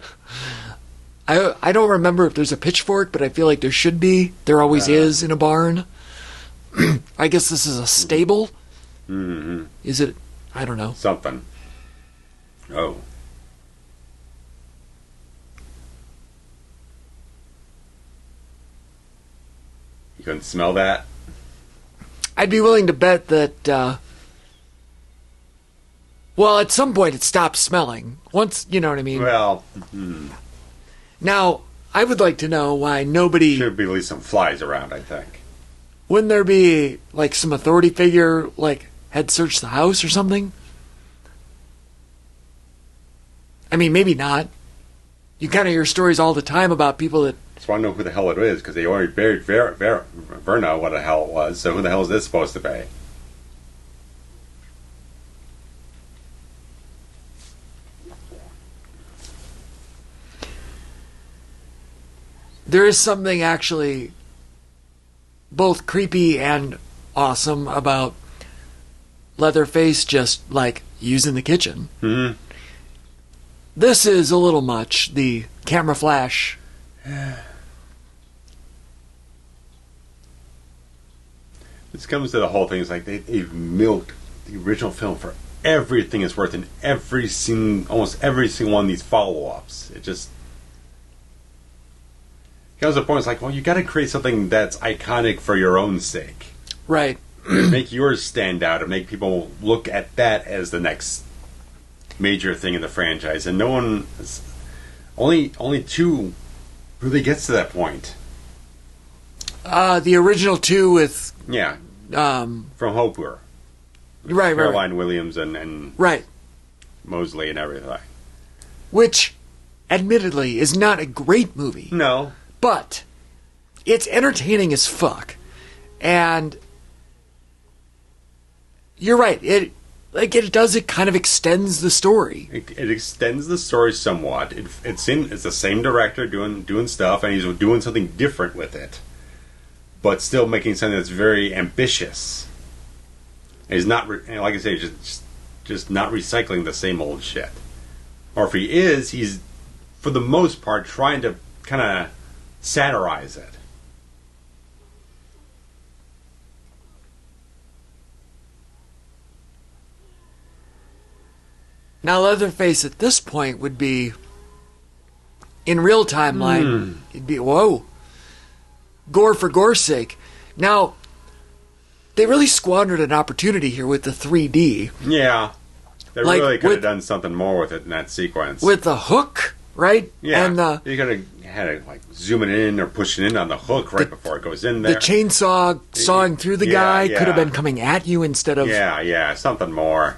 S2: I don't remember if there's a pitchfork, but I feel like there should be. There always is in a barn. I guess this is a stable?
S1: Mm-hmm.
S2: Is it? I don't know.
S1: Something. Oh. You couldn't smell that?
S2: I'd be willing to bet that, well, at some point it stops smelling. Once, you know what I mean?
S1: Well,
S2: Now, I would like to know why nobody...
S1: should be at least some flies around, I think.
S2: Wouldn't there be, like, some authority figure, like, had searched the house or something? I mean, maybe not. You kind of hear stories all the time about people that...
S1: Just want to know who the hell it is, because they already buried Verna, what the hell it was, so who the hell is this supposed to be?
S2: There is something actually both creepy and awesome about Leatherface just, like, using the kitchen.
S1: Mm-hmm.
S2: This is a little much, the camera flash.
S1: This comes to the whole thing. It's like they've milked the original film for everything it's worth in almost every single one of these follow-ups. It just... comes to the point, it's like, well, you got to create something that's iconic for your own sake.
S2: Right.
S1: Make yours stand out and make people look at that as the next major thing in the franchise. And no one... Only two really gets to that point.
S2: The original two with...
S1: Yeah. From Hopper.
S2: Right,
S1: Caroline Williams and
S2: right.
S1: Moseley and everything.
S2: Which, admittedly, is not a great movie.
S1: No.
S2: But it's entertaining as fuck. And you're right. It kind of extends the story.
S1: It extends the story somewhat. It's the same director doing stuff, and he's doing something different with it, but still making something that's very ambitious. And he's not, like I say, just not recycling the same old shit. Or if he is, he's for the most part trying to kind of satirize it.
S2: Now, Leatherface at this point would be, in real timeline, it'd be, whoa, gore for gore's sake. Now, they really squandered an opportunity here with the 3D.
S1: Yeah. They really could have done something more with it in that sequence.
S2: With the hook, right?
S1: Yeah.
S2: And
S1: you could have had it like zooming in or pushing in on the hook right before it goes in there.
S2: The chainsaw sawing through the guy could have been coming at you instead of...
S1: Yeah, something more.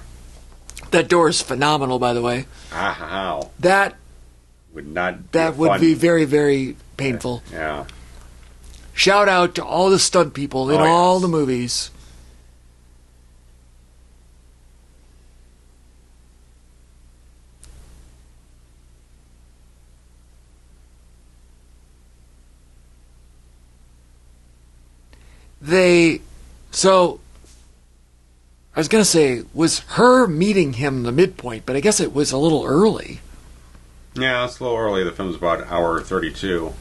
S2: That door is phenomenal, by the way.
S1: How?
S2: That
S1: would not.
S2: That would be very, very painful.
S1: Yeah.
S2: Shout out to all the stunt people in all the movies. I was going to say, was her meeting him the midpoint, but I guess it was a little early.
S1: Yeah, it's a little early. The film's about an hour 32.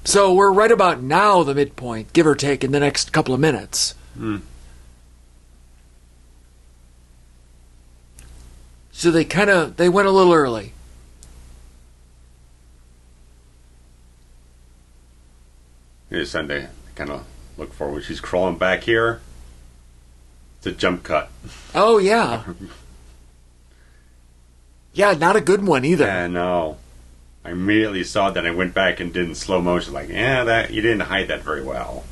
S2: So we're right about now the midpoint, give or take, in the next couple of minutes. So they went a little early.
S1: Here's Sunday. Kind of look forward. She's crawling back here. It's a jump cut.
S2: Oh, yeah. Yeah, not a good one either.
S1: Yeah, no. I immediately saw that and I went back and did in slow motion. Like, that you didn't hide that very well.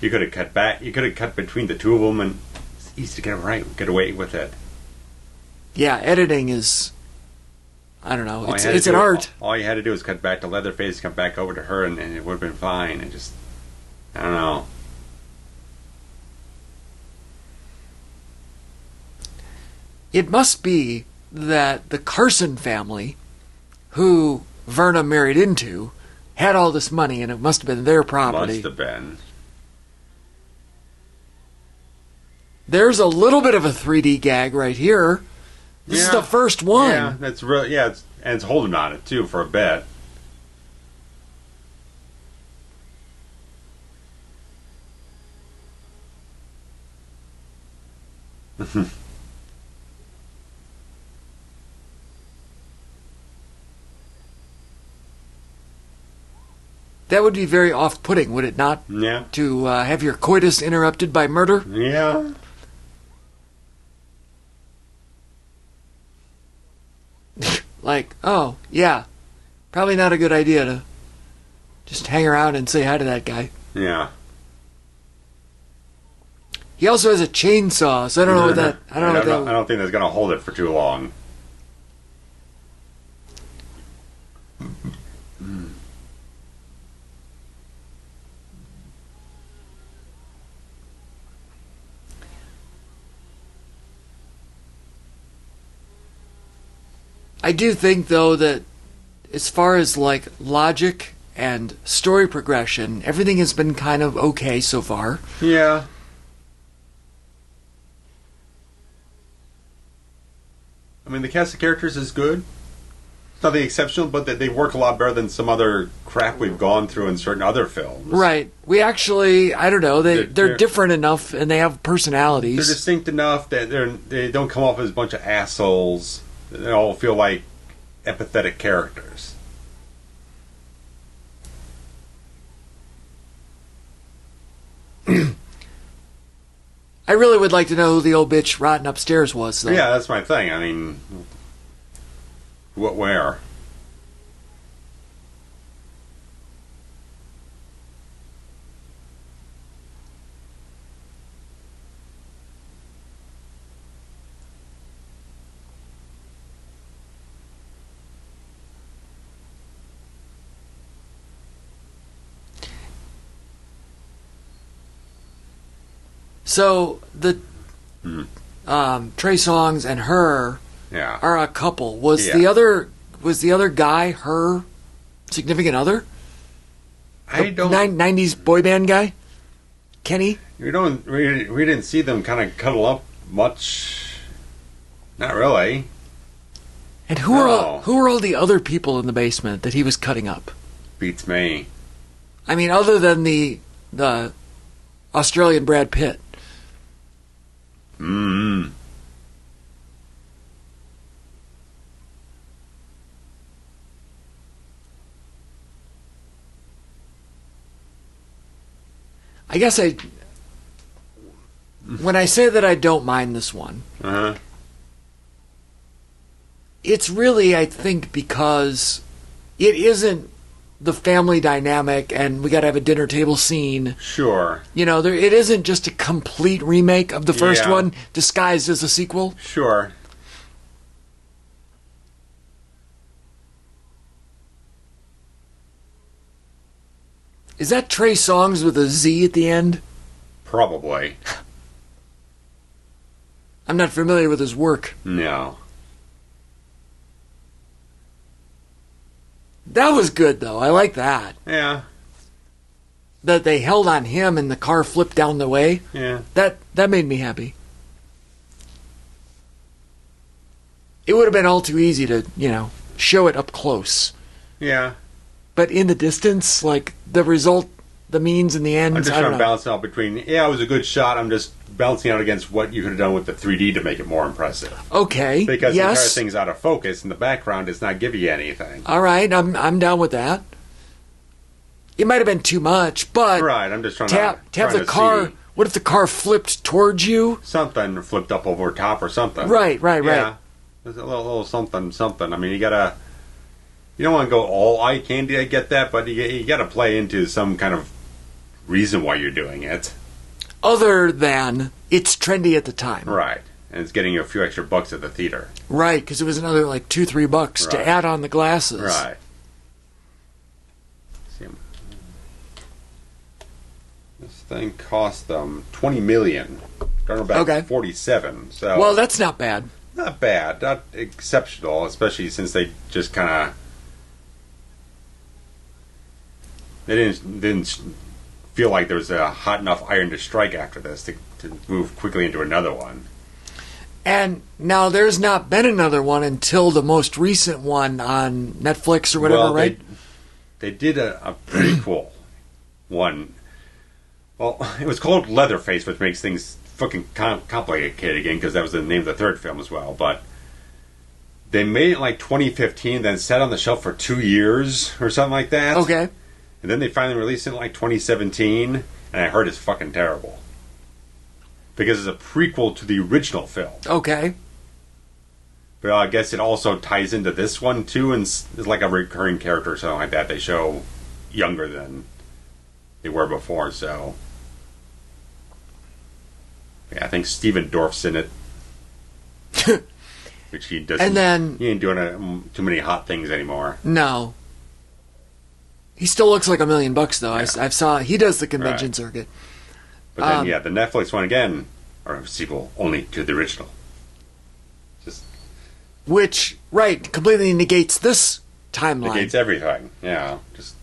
S1: You could have cut back. You could have cut between the two of them, and it's easy to get away with it.
S2: Yeah, editing is... I don't know. It's an art.
S1: All you had to do was cut back to Leatherface, come back over to her, and it would have been fine. And just... I don't know.
S2: It must be that the Carson family, who Verna married into had all this money, and it must have been their property.
S1: Must have been.
S2: There's a little bit of a 3D gag right here. This is the first one.
S1: Yeah, that's real. Yeah, it's holding on it too for a bit.
S2: That would be very off-putting, would it not?
S1: Yeah.
S2: To have your coitus interrupted by murder?
S1: Yeah.
S2: Like, oh, yeah. Probably not a good idea to just hang around and say hi to that guy.
S1: Yeah.
S2: He also has a chainsaw, so I don't know what that...
S1: I don't think that's going to hold it for too long.
S2: I do think, though, that as far as, like, logic and story progression, everything has been kind of okay so far.
S1: Yeah. I mean, the cast of characters is good. It's nothing exceptional, but they work a lot better than some other crap we've gone through in certain other films.
S2: Right. We actually, I don't know, they're different enough, and they have personalities.
S1: They're distinct enough that they don't come off as a bunch of assholes. They all feel like empathetic characters.
S2: I really would like to know who the old bitch rotting upstairs was, though.
S1: Yeah, that's my thing. I mean, where?
S2: So the Trey Songz and her are a couple. Was the other guy her significant other?
S1: I don't.
S2: 90s boy band guy, Kenny.
S1: We didn't see them kind of cuddle up much. Not really.
S2: And who are all the other people in the basement that he was cutting up?
S1: Beats me.
S2: I mean, other than the Australian Brad Pitt.
S1: Mm-hmm.
S2: I guess when I say that I don't mind this one, it's really, I think, because it isn't the family dynamic and we got to have a dinner table scene.
S1: Sure.
S2: You know, it isn't just a complete remake of the first one disguised as a sequel.
S1: Sure.
S2: Is that Trey Songz with a Z at the end?
S1: Probably.
S2: I'm not familiar with his work.
S1: No.
S2: That was good, though. I like that.
S1: Yeah.
S2: That they held on him and the car flipped down the way.
S1: Yeah.
S2: That made me happy. It would have been all too easy to, show it up close.
S1: Yeah.
S2: But in the distance, like, the result, the means and the ends,
S1: I'm just trying to balance out between, it was a good shot, I'm just balancing out against what you could have done with the 3D to make it more impressive.
S2: Okay,
S1: because the entire thing's out of focus and the background does not give you anything.
S2: All right, I'm down with that. It might have been too much, but
S1: right, I'm just trying
S2: to have the car. See. What if the car flipped towards you?
S1: Something flipped up over top or something.
S2: Right. Yeah.
S1: There's a little something. I mean, you don't want to go all eye candy. I get that, but you got to play into some kind of reason why you're doing it.
S2: Other than it's trendy at the time.
S1: Right. And it's getting you a few extra bucks at the theater.
S2: Right, because it was another like $2-3 to add on the glasses.
S1: Right. This thing cost them $20 million. Starting back 47. So
S2: well, that's not bad.
S1: Not bad. Not exceptional, especially since they just kind of they didn't feel like there was a hot enough iron to strike after this to move quickly into another one.
S2: And now there's not been another one until the most recent one on Netflix or whatever, right?
S1: They did a prequel one. Well, it was called Leatherface, which makes things fucking complicated again, because that was the name of the third film as well. But they made it like 2015, then sat on the shelf for 2 years or something like that.
S2: Okay.
S1: And then they finally released it in like 2017, and I heard it's fucking terrible. Because it's a prequel to the original film.
S2: Okay.
S1: But I guess it also ties into this one too, and is like a recurring character or something like that. They show younger than they were before, so... Yeah, I think Steven Dorff's in it. Which he doesn't...
S2: And then...
S1: He ain't doing too many hot things anymore.
S2: No. He still looks like $1 million, though. Yeah. I've saw... He does the convention circuit.
S1: But then, yeah, the Netflix one again, or a sequel only to the original. Just...
S2: Which, right, completely negates this timeline.
S1: Negates everything, yeah. Just...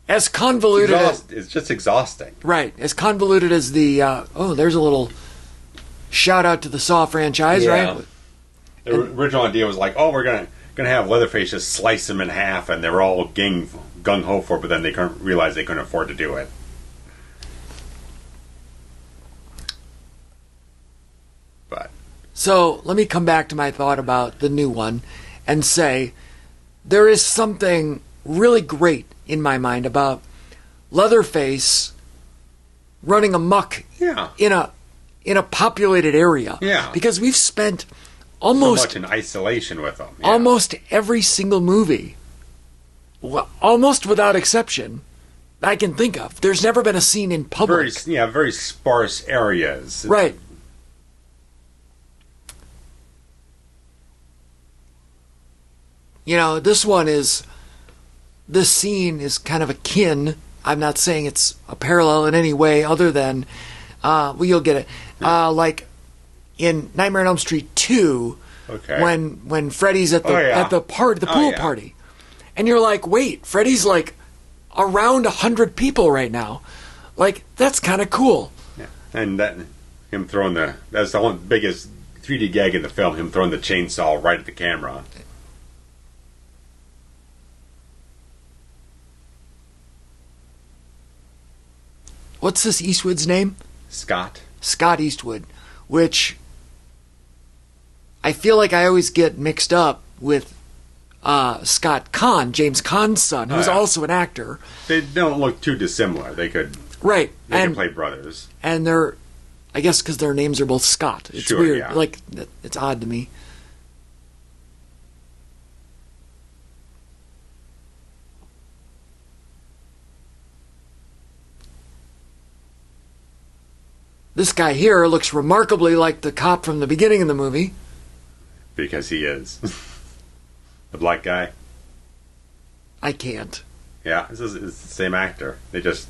S2: As convoluted
S1: it's just exhausting.
S2: Right. As convoluted as the... there's a little shout-out to the Saw franchise, right?
S1: The original idea was like, we're going to have Leatherface just slice them in half, and they were all gung-ho for it, but then they couldn't realize they couldn't afford to do it. But...
S2: So, let me come back to my thought about the new one and say there is something really great in my mind about Leatherface running amok in a populated area.
S1: Yeah.
S2: Because we've spent almost...
S1: So much in isolation with them. Yeah.
S2: Almost every single movie, almost without exception, I can think of. There's never been a scene in public.
S1: Very sparse areas.
S2: Right. You know, this scene is kind of akin. I'm not saying it's a parallel in any way other than, you'll get it. Like in Nightmare on Elm Street 2, when Freddy's at the pool party, and you're like, wait, Freddy's like around 100 people right now. Like, that's kind of cool.
S1: Yeah. And him throwing that's the one biggest 3D gag in the film, him throwing the chainsaw right at the camera.
S2: What's this Eastwood's name?
S1: Scott
S2: Eastwood, which I feel like I always get mixed up with Scott Caan, James Caan's son, who's also an actor.
S1: They don't look too dissimilar. They could play brothers.
S2: And they're, I guess because their names are both Scott. It's weird. Yeah. Like, it's odd to me. This guy here looks remarkably like the cop from the beginning of the movie.
S1: Because he is. The black guy.
S2: I can't.
S1: Yeah, it's the same actor. They just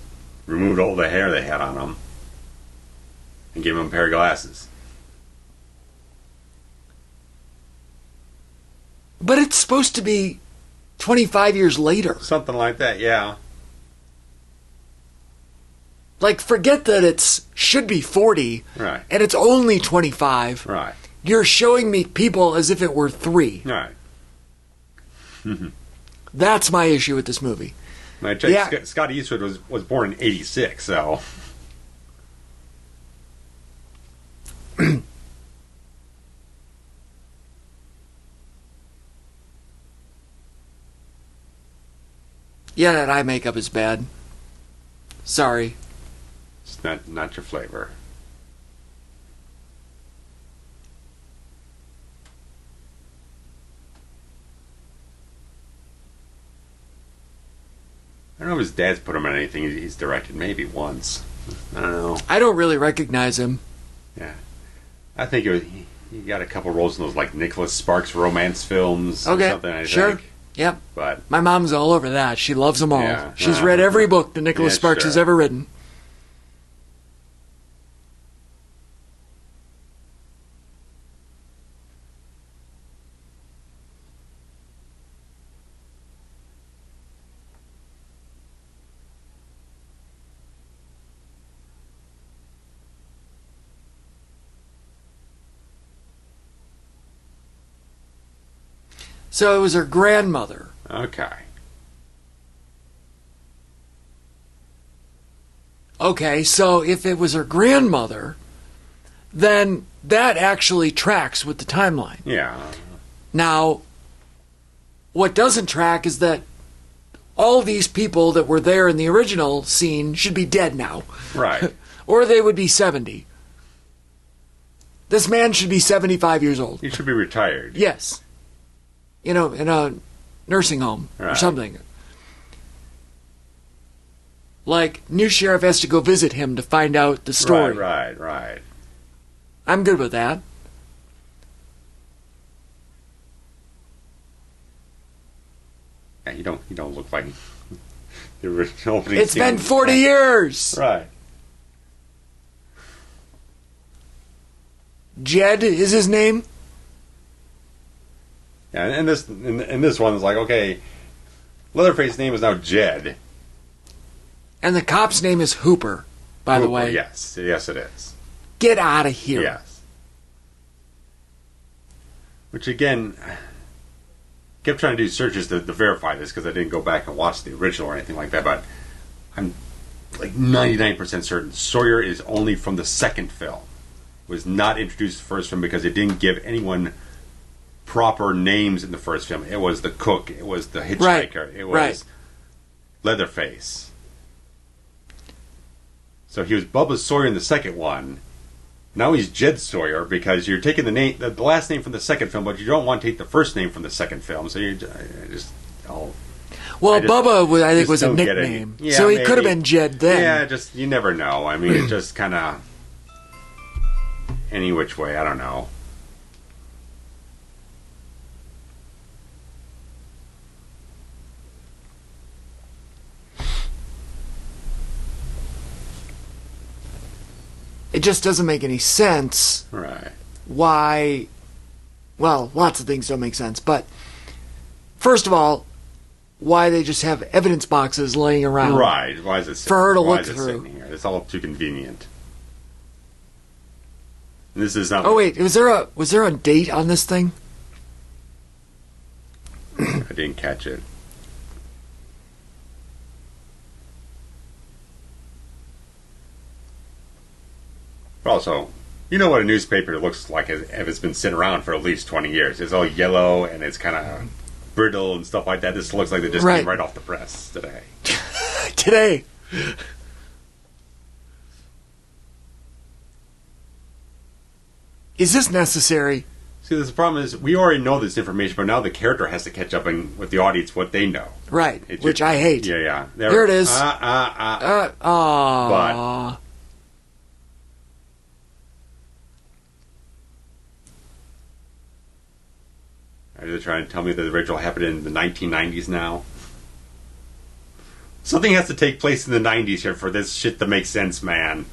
S1: removed all the hair they had on him and gave him a pair of glasses.
S2: But it's supposed to be 25 years later.
S1: Something like that, yeah.
S2: Like, forget that it's should be 40,
S1: right,
S2: and it's only 25.
S1: Right.
S2: You're showing me people as if it were 3.
S1: Right.
S2: That's my issue with this movie.
S1: Scott Eastwood was born in 86, so...
S2: Yeah, that eye makeup is bad. Sorry.
S1: It's not your flavor. I don't know if his dad's put him in anything he's directed. Maybe once. I don't know.
S2: I don't really recognize him.
S1: Yeah. I think he got a couple roles in those, like, Nicholas Sparks romance films or something, I think.
S2: Yep.
S1: But
S2: my mom's all over that. She loves them all.
S1: Yeah.
S2: She's read every book that Nicholas Sparks has ever written. So it was her grandmother.
S1: Okay.
S2: Okay, so if it was her grandmother, then that actually tracks with the timeline.
S1: Yeah.
S2: Now, what doesn't track is that all these people that were there in the original scene should be dead now.
S1: Right.
S2: Or they would be 70. This man should be 75 years old.
S1: He should be retired.
S2: Yes. You know, in a nursing home or something. Like, new sheriff has to go visit him to find out the story.
S1: Right.
S2: I'm good with that.
S1: Yeah, you don't look like the original opening.
S2: It's been 40 years.
S1: Right.
S2: Jed is his name.
S1: Yeah, and this one is like, okay, Leatherface's name is now Jed.
S2: And the cop's name is Hooper, by the way.
S1: Yes, it is.
S2: Get out of here.
S1: Yes. Which again, kept trying to do searches to verify this because I didn't go back and watch the original or anything like that, but I'm like 99% certain Sawyer is only from the second film. Was not introduced the first film because it didn't give anyone proper names in the first film. It was the cook, it was the hitchhiker, it was Leatherface. So he was Bubba Sawyer in the second one. Now he's Jed Sawyer because you're taking the last name from the second film, but you don't want to take the first name from the second film. So
S2: Bubba, I think, was a nickname. Yeah, so he could have been Jed then.
S1: Yeah, you never know. I mean, it just kind of any which way. I don't know.
S2: It just doesn't make any sense.
S1: Right.
S2: Why? Well, lots of things don't make sense. But first of all, why they just have evidence boxes laying around?
S1: Right. Why is it
S2: for her to look through?
S1: Here? It's all too convenient. And this is not.
S2: Oh wait, was there a date on this thing?
S1: I didn't catch it. Also, you know what a newspaper looks like if it's been sitting around for at least 20 years. It's all yellow and it's kind of brittle and stuff like that. This looks like they just came right off the press today.
S2: Today. Is this necessary?
S1: See, the problem is we already know this information, but now the character has to catch up with the audience what they know.
S2: Right, which I hate.
S1: Yeah.
S2: Here it is.
S1: But are they trying to tell me that the original happened in the 1990s now? Something has to take place in the 90s here for this shit to make sense, man.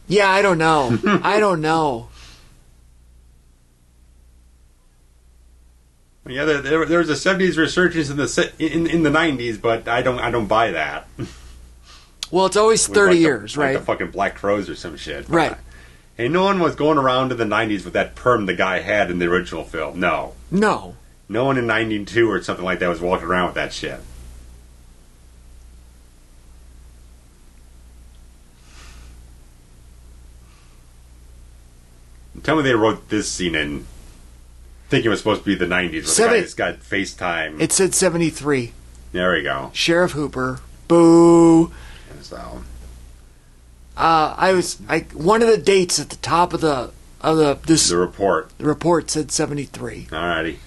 S2: Yeah, I don't know. I don't know.
S1: Yeah, there was a 70s resurgence in the 90s, but I don't buy that.
S2: Well, it's always 30 years, right?
S1: Like the fucking Black Crows or some shit.
S2: Right.
S1: Hey, no one was going around in the 90s with that perm the guy had in the original film. No.
S2: No
S1: one in 92 or something like that was walking around with that shit. Tell me they wrote this scene in thinking it was supposed to be the 90s. Where the guy just got FaceTime.
S2: It said 73.
S1: There we go.
S2: Sheriff Hooper. Boo.
S1: So.
S2: One of the dates at the top of the report. The report said 73.
S1: Alrighty.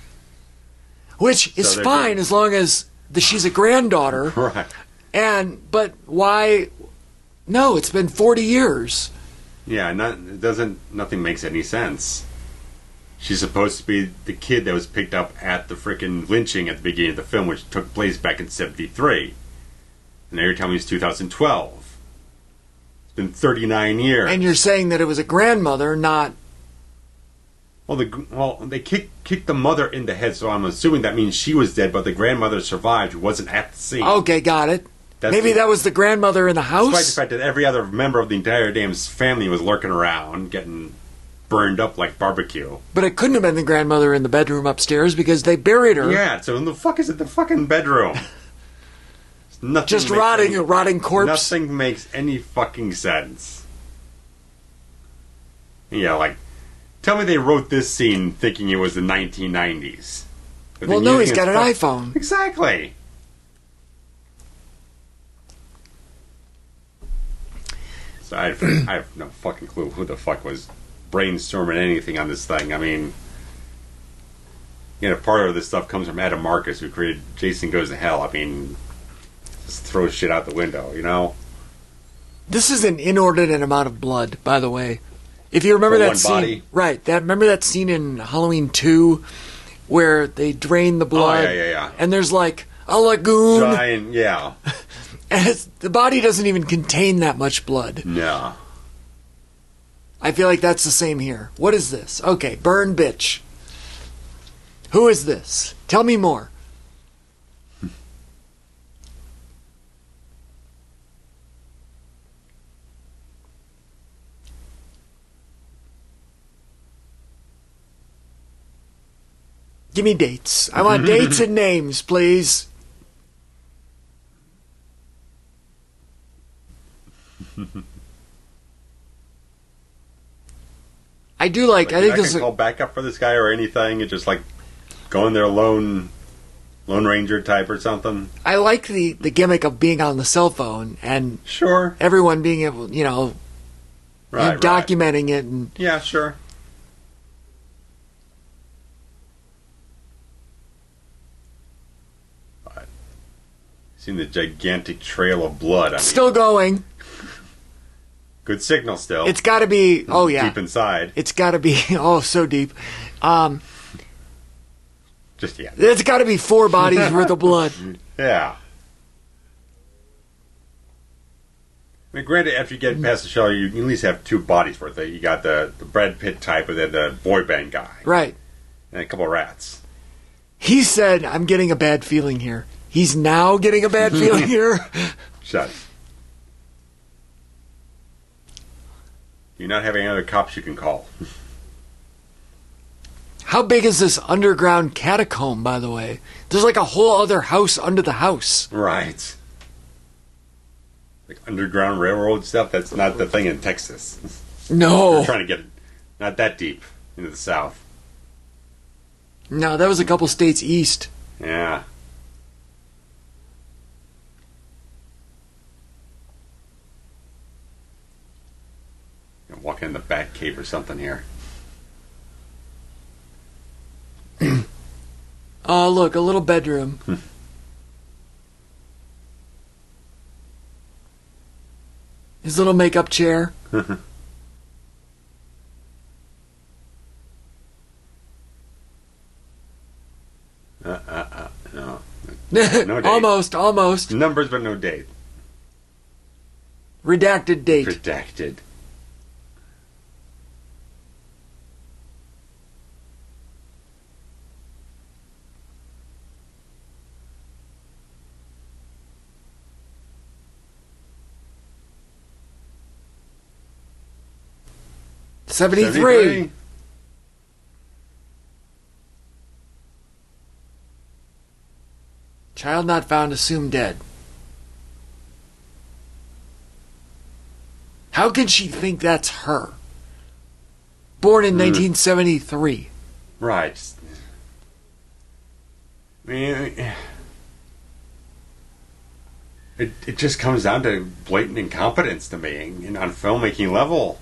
S2: Which is fine as long as she's a granddaughter.
S1: Right.
S2: But why? No, it's been 40 years.
S1: Yeah, nothing makes any sense. She's supposed to be the kid that was picked up at the frickin' lynching at the beginning of the film, which took place back in 73. And now you're telling me it's 2012. It's been 39 years.
S2: And you're saying that it was a grandmother, not...
S1: Well, they kicked the mother in the head, so I'm assuming that means she was dead, but the grandmother survived, who wasn't at the scene.
S2: Okay, got it. Maybe that was the grandmother in the house?
S1: Despite the fact that every other member of the entire damn family was lurking around, getting burned up like barbecue.
S2: But it couldn't have been the grandmother in the bedroom upstairs because they buried her.
S1: Yeah, so in the fuck is it the fucking bedroom?
S2: Just rotting corpse.
S1: Nothing makes any fucking sense. Yeah, like, tell me they wrote this scene thinking it was the 1990s.
S2: Well, no, he's got an iPhone.
S1: Exactly. So I have no fucking clue who the fuck was brainstorming anything on this thing. I mean, part of this stuff comes from Adam Marcus, who created Jason Goes to Hell. I mean, just throw shit out the window, This is an inordinate amount of blood, by the way. If you remember that scene, body. Right? Remember that scene in Halloween 2 where they drain the blood? Oh, yeah.
S2: And there's like a lagoon.
S1: Giant, yeah.
S2: And the body doesn't even contain that much blood.
S1: No.
S2: I feel like that's the same here. What is this? Okay, burn bitch. Who is this? Tell me more. Give me dates. I want dates and names, please. I do like. I think this is
S1: call backup for this guy or anything. It's just like going there Lone Ranger type or something.
S2: I like the gimmick of being on the cell phone and
S1: sure
S2: everyone being able,
S1: right,
S2: documenting it and
S1: yeah, sure. Seen the gigantic trail of blood.
S2: Still going.
S1: Good signal still.
S2: It's got to be, oh yeah.
S1: Deep inside.
S2: It's got to be, so deep.
S1: Just, yeah.
S2: It's got to be 4 bodies worth of blood.
S1: Yeah. I mean, granted, after you get past the shell, you at least have 2 bodies worth. You got the Brad Pitt type and then the boy band guy.
S2: Right.
S1: And a couple of rats.
S2: He said, I'm getting a bad feeling here. He's now getting a bad feeling here.
S1: Shut. You're not having other cops you can call.
S2: How big is this underground catacomb, by the way? There's like a whole other house under the house.
S1: Right. Like underground railroad stuff, that's not the thing in Texas.
S2: No.
S1: We're trying to get not that deep into the South.
S2: No, that was a couple states east.
S1: Yeah. Walk in the bat cave or something here.
S2: Oh, look, a little bedroom. His little makeup chair.
S1: No. No date.
S2: Almost.
S1: Numbers, but no date.
S2: Redacted date.
S1: Redacted.
S2: '73. Child not found, assumed dead. How can she think that's her? Born in 1973.
S1: Right. I mean, it just comes down to blatant incompetence to me on filmmaking level.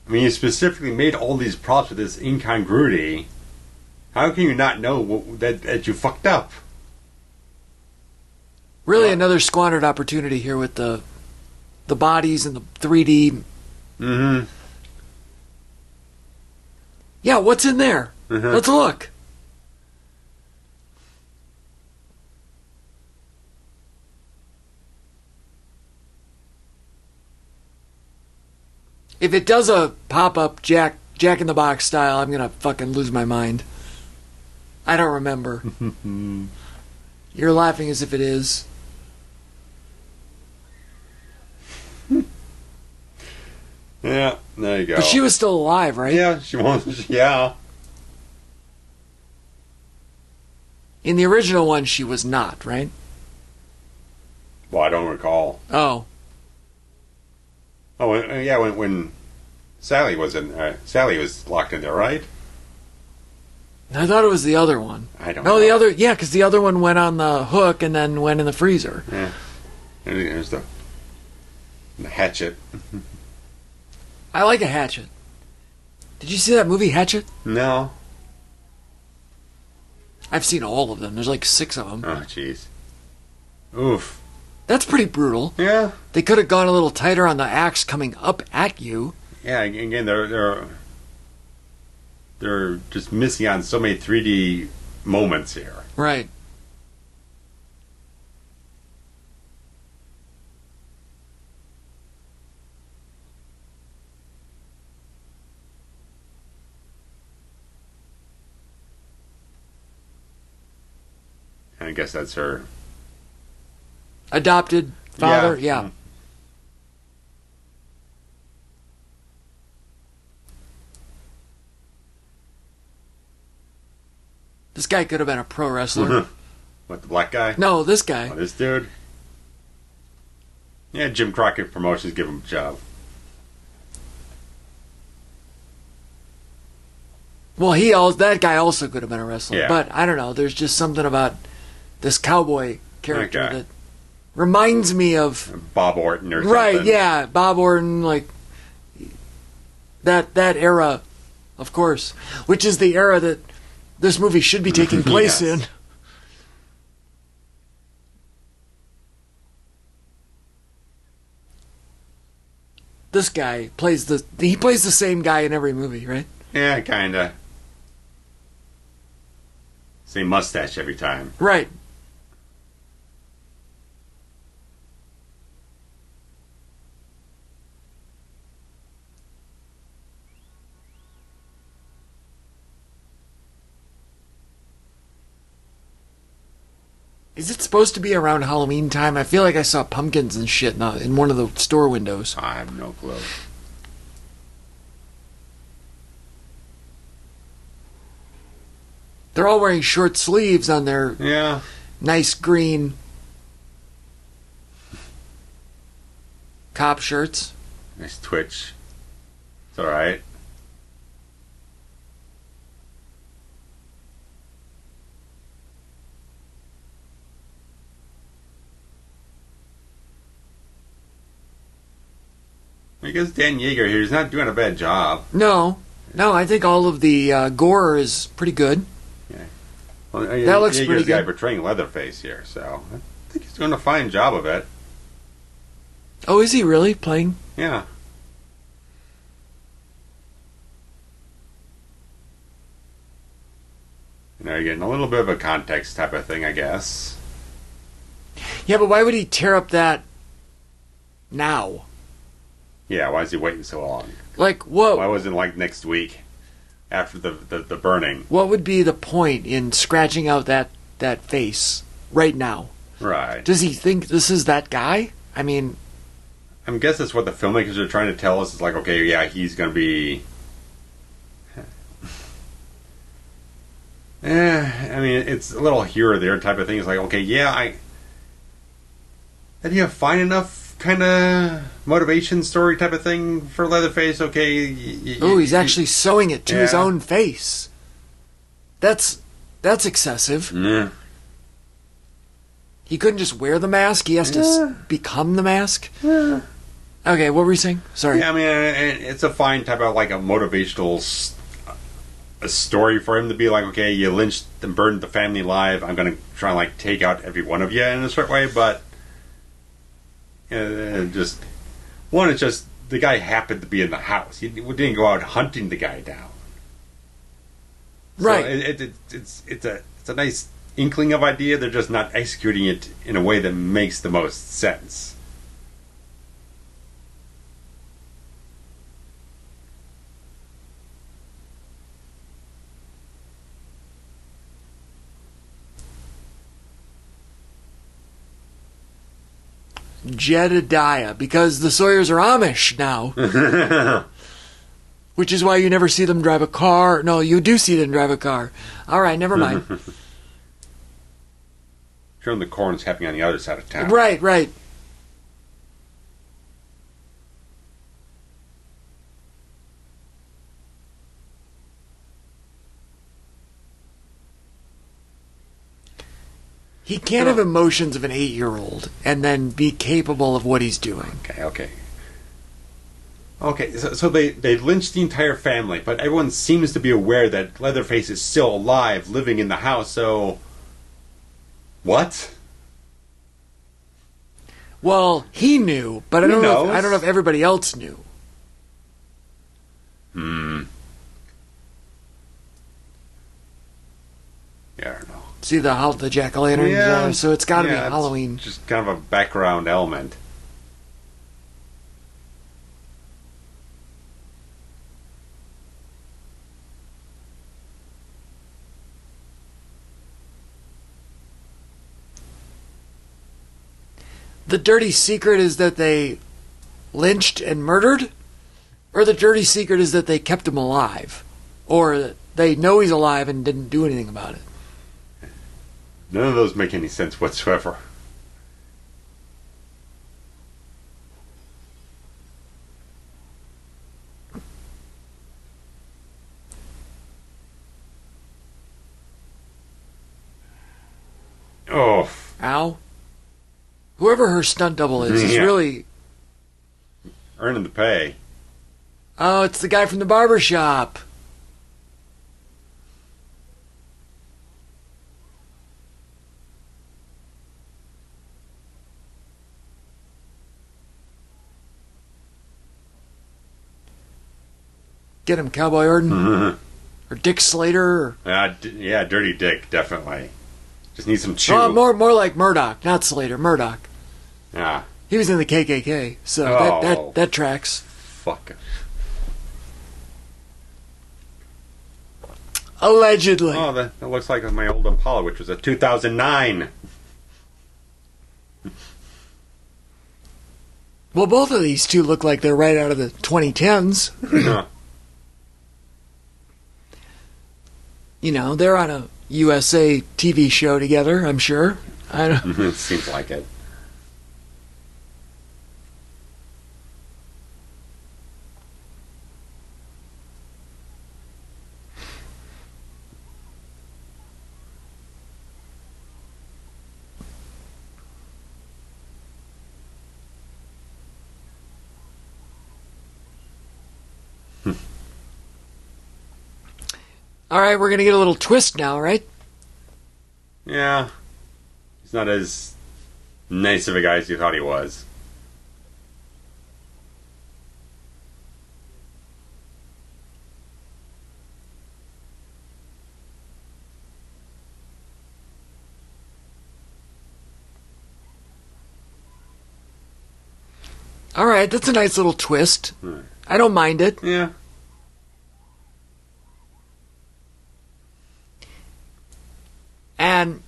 S1: I mean, you specifically made all these props with this incongruity. How can you not know that you fucked up?
S2: Really, another squandered opportunity here with the bodies and the 3D.
S1: Mm-hmm.
S2: Yeah, what's in there?
S1: Mm-hmm.
S2: Let's look. If it does a pop-up Jack in the Box style, I'm gonna fucking lose my mind. I don't remember. You're laughing as if it is.
S1: Yeah, there you go.
S2: But she was still alive, right?
S1: Yeah, she was. Yeah.
S2: In the original one, she was not, right?
S1: Well, I don't recall.
S2: Oh.
S1: Oh, yeah, when Sally was Sally was locked in there, right?
S2: I thought it was the other one.
S1: I don't know.
S2: No, the other, yeah, because the other one went on the hook and then went in the freezer.
S1: Yeah. And there's the hatchet.
S2: I like a hatchet. Did you see that movie, Hatchet?
S1: No.
S2: I've seen all of them. There's like 6 of them.
S1: Oh, jeez. Oof.
S2: That's pretty brutal.
S1: Yeah.
S2: They could have gone a little tighter on the axe coming up at you.
S1: Yeah, again, they're just missing on so many 3D moments here.
S2: Right.
S1: And I guess that's her
S2: adopted father. Yeah. This guy could have been a pro wrestler.
S1: What, the black guy?
S2: No, this guy.
S1: Oh, this dude? Yeah, Jim Crockett Promotions give him a job.
S2: Well, that guy also could have been a wrestler. Yeah. But I don't know. There's just something about this cowboy character that reminds me of
S1: Bob Orton or something.
S2: Right, yeah. Bob Orton, like that era, of course. Which is the era that this movie should be taking place in. This guy plays the same guy in every movie, right?
S1: Yeah, kinda. Same mustache every time.
S2: Right. Is it supposed to be around Halloween time? I feel like I saw pumpkins and shit in one of the store windows.
S1: I have no clue.
S2: They're all wearing short sleeves on their nice green cop shirts.
S1: Nice twitch. It's alright. I guess Dan Yeager here is not doing a bad job.
S2: No, I think all of the gore is pretty good.
S1: Yeah. Well,
S2: that looks
S1: Yeager's
S2: pretty good.
S1: Guy portraying Leatherface here, so I think he's doing a fine job of it.
S2: Oh, is he really playing?
S1: Yeah. You know, you're getting a little bit of a context type of thing, I guess.
S2: Yeah, but why would he tear up that now?
S1: Yeah, why is he waiting so long?
S2: Like, what?
S1: Why wasn't like next week after the burning?
S2: What would be the point in scratching out that face right now?
S1: Right.
S2: Does he think this is that guy? I mean,
S1: I guess that's what the filmmakers are trying to tell us. It's like, okay, yeah, he's going to be... I mean, it's a little here or there type of thing. It's like, okay, yeah, did he have fine enough kind of motivation story type of thing for Leatherface? Okay.
S2: He's actually sewing it to his own face. That's excessive.
S1: Yeah.
S2: He couldn't just wear the mask. He has to become the mask. Yeah. Okay, what were you saying? Sorry.
S1: Yeah, I mean, it's a fine type of like a motivational a story for him to be like, okay, you lynched and burned the family alive. I'm going to try and like take out every one of you in a certain way, but it's just the guy happened to be in the house. He didn't go out hunting the guy down.
S2: Right.
S1: So it's a nice inkling of idea. They're just not executing it in a way that makes the most sense.
S2: Jedediah, because the Sawyers are Amish now. Which is why you never see them drive a car. No, you do see them drive a car. All right, never mind.
S1: Showing the corn's happening on the other side of town.
S2: Right. He can't have emotions of an 8-year-old and then be capable of what he's doing.
S1: Okay, so they lynched the entire family, but everyone seems to be aware that Leatherface is still alive, living in the house, so... What?
S2: Well, he knew, but I don't know if everybody else knew.
S1: Yeah, I don't know.
S2: See the jack-o'-lanterns?
S1: Yeah.
S2: So it's got to be Halloween.
S1: Just kind of a background element.
S2: The dirty secret is that they lynched and murdered? Or the dirty secret is that they kept him alive? Or they know he's alive and didn't do anything about it?
S1: None of those make any sense whatsoever. Oh.
S2: Ow. Whoever her stunt double is really...
S1: earning the pay.
S2: Oh, it's the guy from the barber shop. Get him, Cowboy Orton. Or Dick Slater.
S1: Yeah, Dirty Dick, definitely. Just need some chew.
S2: Oh, more like Murdoch, not Slater. Murdoch.
S1: Yeah.
S2: He was in the KKK, so that tracks.
S1: Fuck.
S2: Allegedly.
S1: Oh, that looks like my old Impala, which was a 2009.
S2: Well, both of these two look like they're right out of the 2010s.
S1: Yeah.
S2: You know, they're on a USA TV show together, I'm sure.
S1: It seems like it.
S2: All right, we're going to get a little twist now, right?
S1: Yeah. He's not as nice of a guy as you thought he was.
S2: All right, that's a nice little twist. I don't mind it.
S1: Yeah.
S2: And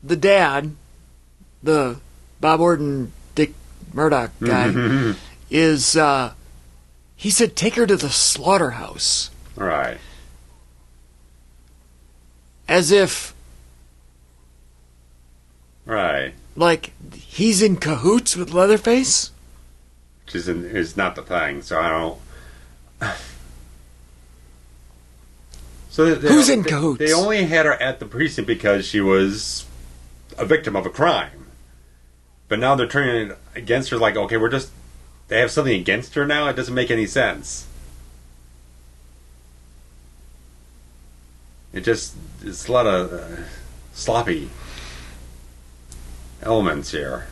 S2: the dad, the Bob Orton, Dick Murdoch guy, is, he said, take her to the slaughterhouse.
S1: Right.
S2: As if...
S1: Right.
S2: Like, he's in cahoots with Leatherface?
S1: Which is not the thing, so I don't... So
S2: who's in cahoots?
S1: They only had her at the precinct because she was a victim of a crime. But now they're turning it against her like, okay, they have something against her now? It doesn't make any sense. It's a lot of sloppy elements here.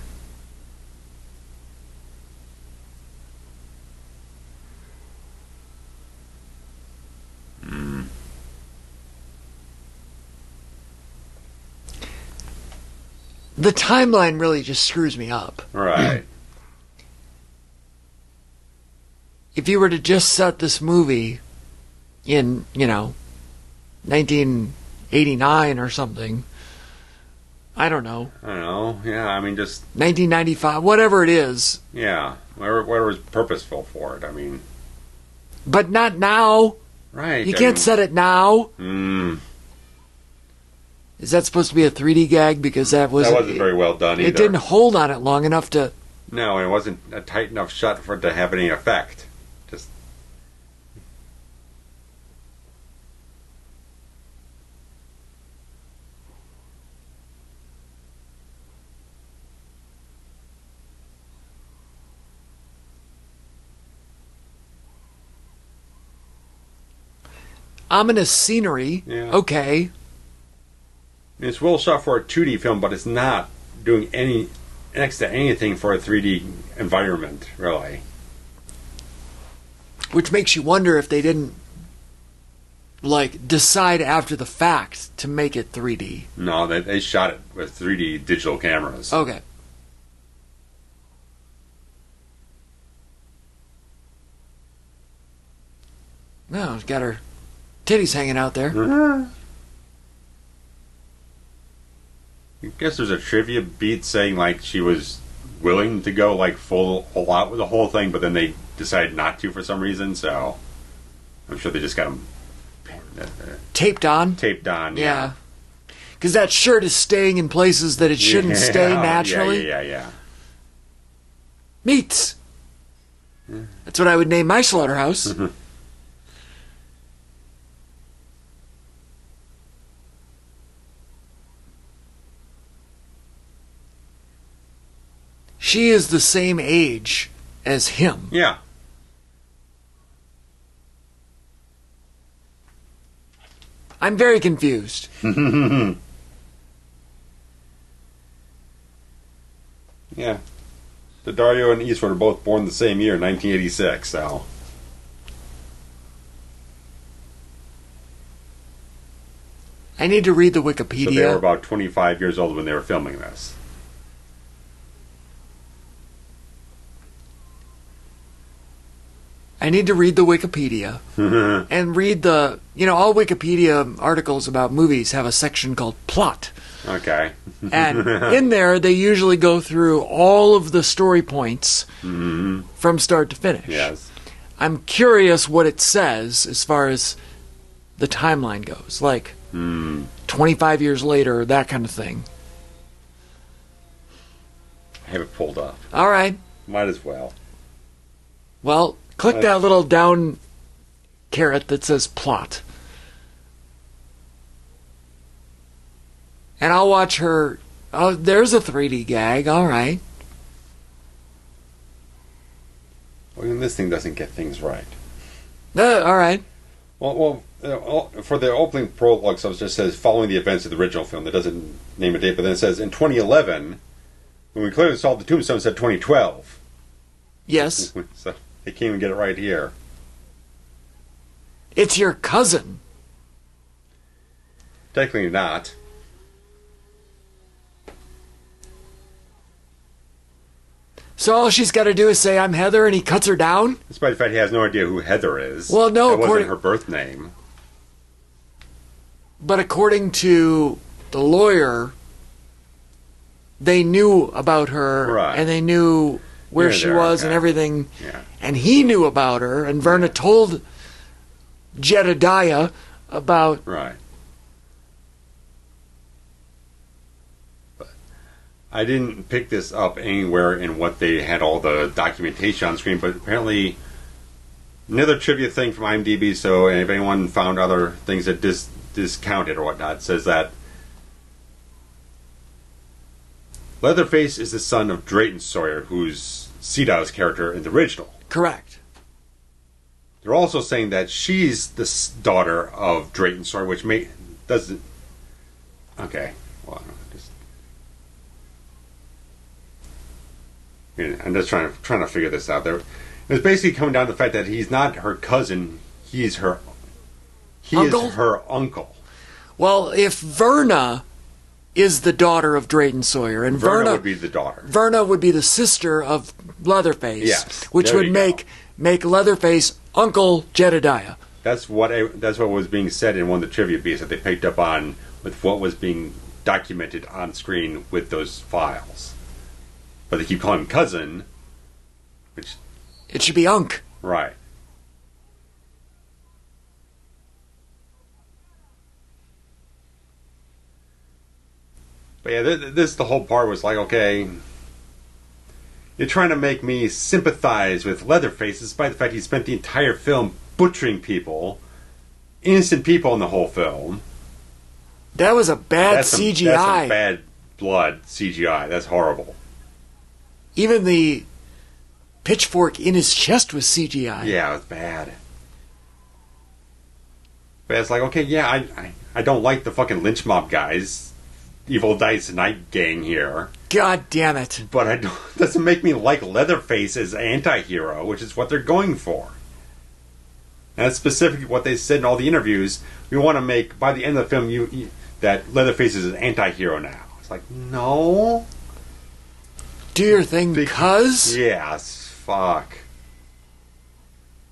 S2: The timeline really just screws me up.
S1: Right.
S2: If you were to just set this movie in, 19 89 or something. I don't know.
S1: Yeah, I mean, just
S2: 1995, whatever it is.
S1: Yeah, whatever was purposeful for it. I mean,
S2: but not now.
S1: Right.
S2: You can't set it now. Is that supposed to be a 3D gag? Because that wasn't
S1: very well done either.
S2: It didn't hold on it long enough to...
S1: No, and it wasn't a tight enough shot for it to have any effect. Just...
S2: Ominous scenery.
S1: Yeah.
S2: Okay.
S1: It's well shot for a 2D film, but it's not doing any next to anything for a 3D environment, really.
S2: Which makes you wonder if they didn't decide after the fact to make it 3D.
S1: No, they shot it with 3D digital cameras.
S2: Okay. No, she's got her titties hanging out there.
S1: I guess there's a trivia beat saying she was willing to go full out with the whole thing, but then they decided not to for some reason. So I'm sure they just got them
S2: taped on.
S1: Taped on, yeah.
S2: Because that shirt is staying in places that it shouldn't stay naturally.
S1: Yeah.
S2: Meats. That's what I would name my slaughterhouse. She is the same age as him.
S1: Yeah.
S2: I'm very confused.
S1: Yeah. Daddario and Eastwood were both born the same year, 1986, so...
S2: I need to read the Wikipedia.
S1: So they were about 25 years old when they were filming this.
S2: I need to read the Wikipedia and read the, all Wikipedia articles about movies have a section called plot.
S1: Okay.
S2: And in there, they usually go through all of the story points from start to finish.
S1: Yes.
S2: I'm curious what it says as far as the timeline goes. 25 years later, that kind of thing.
S1: I have it pulled up.
S2: All right.
S1: Might as well.
S2: Well... Click that little down caret that says plot. And I'll watch her. Oh, there's a 3D gag. All right.
S1: Well, this thing doesn't get things right.
S2: All right.
S1: Well, for the opening prologue, so it just says, following the events of the original film. That doesn't name a date, but then it says, in 2011, when we clearly saw the tombstone, it said 2012.
S2: Yes.
S1: So... They can't even get it right here.
S2: It's your cousin.
S1: Technically not.
S2: So all she's got to do is say, I'm Heather, and he cuts her down?
S1: Despite the fact he has no idea who Heather is.
S2: Well, no.
S1: That wasn't her birth name.
S2: But according to the lawyer, they knew about her, and they knew... where she was and everything.
S1: Yeah.
S2: And he knew about her, and Verna told Jedediah about...
S1: Right. But I didn't pick this up anywhere in what they had all the documentation on screen, but apparently another trivia thing from IMDb, so if anyone found other things that discounted or whatnot, says that Leatherface is the son of Drayton Sawyer, who's Sedow's character in the original.
S2: Correct.
S1: They're also saying that she's the daughter of Drayton Sawyer, which doesn't... Okay. Well, I'm just trying to figure this out. It's basically coming down to the fact that he's not her cousin, he's her... He
S2: uncle?
S1: Is her uncle.
S2: Well, if Verna... is the daughter of Drayton Sawyer, and
S1: Verna would be the daughter.
S2: Verna would be the sister of Leatherface,
S1: yes,
S2: which would make Leatherface Uncle Jedediah.
S1: That's what was being said in one of the trivia beats that they picked up on with what was being documented on screen with those files. But they keep calling him cousin, which
S2: it should be Unc.
S1: Right. But yeah, this the whole part was like, okay, you're trying to make me sympathize with Leatherface despite the fact he spent the entire film butchering people, innocent people in the whole film.
S2: That was a bad CGI.
S1: That's some bad blood CGI. That's horrible.
S2: Even the pitchfork in his chest was CGI.
S1: Yeah, it was bad. But it's like, okay, yeah, I don't like the fucking lynch mob guys. Evil Dice Night gang here.
S2: God damn it.
S1: But it doesn't make me like Leatherface as anti-hero, which is what they're going for. And that's specifically what they said in all the interviews. We want to make, by the end of the film, that Leatherface is an anti-hero now. It's like, no.
S2: Do your thing, cuz?
S1: Yes, fuck.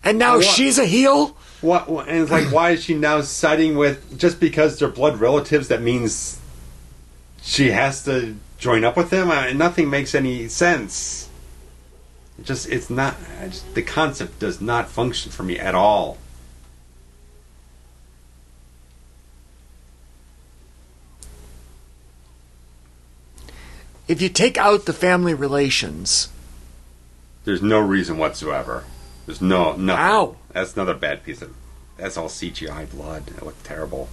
S2: And now she's a heel?
S1: What? And it's like, why is she now siding with, just because they're blood relatives, that means she has to join up with him? Nothing makes any sense. The concept does not function for me at all.
S2: If you take out the family relations,
S1: there's no reason whatsoever. There's nothing.
S2: Ow.
S1: That's another bad piece of... That's all CGI blood. It looked terrible.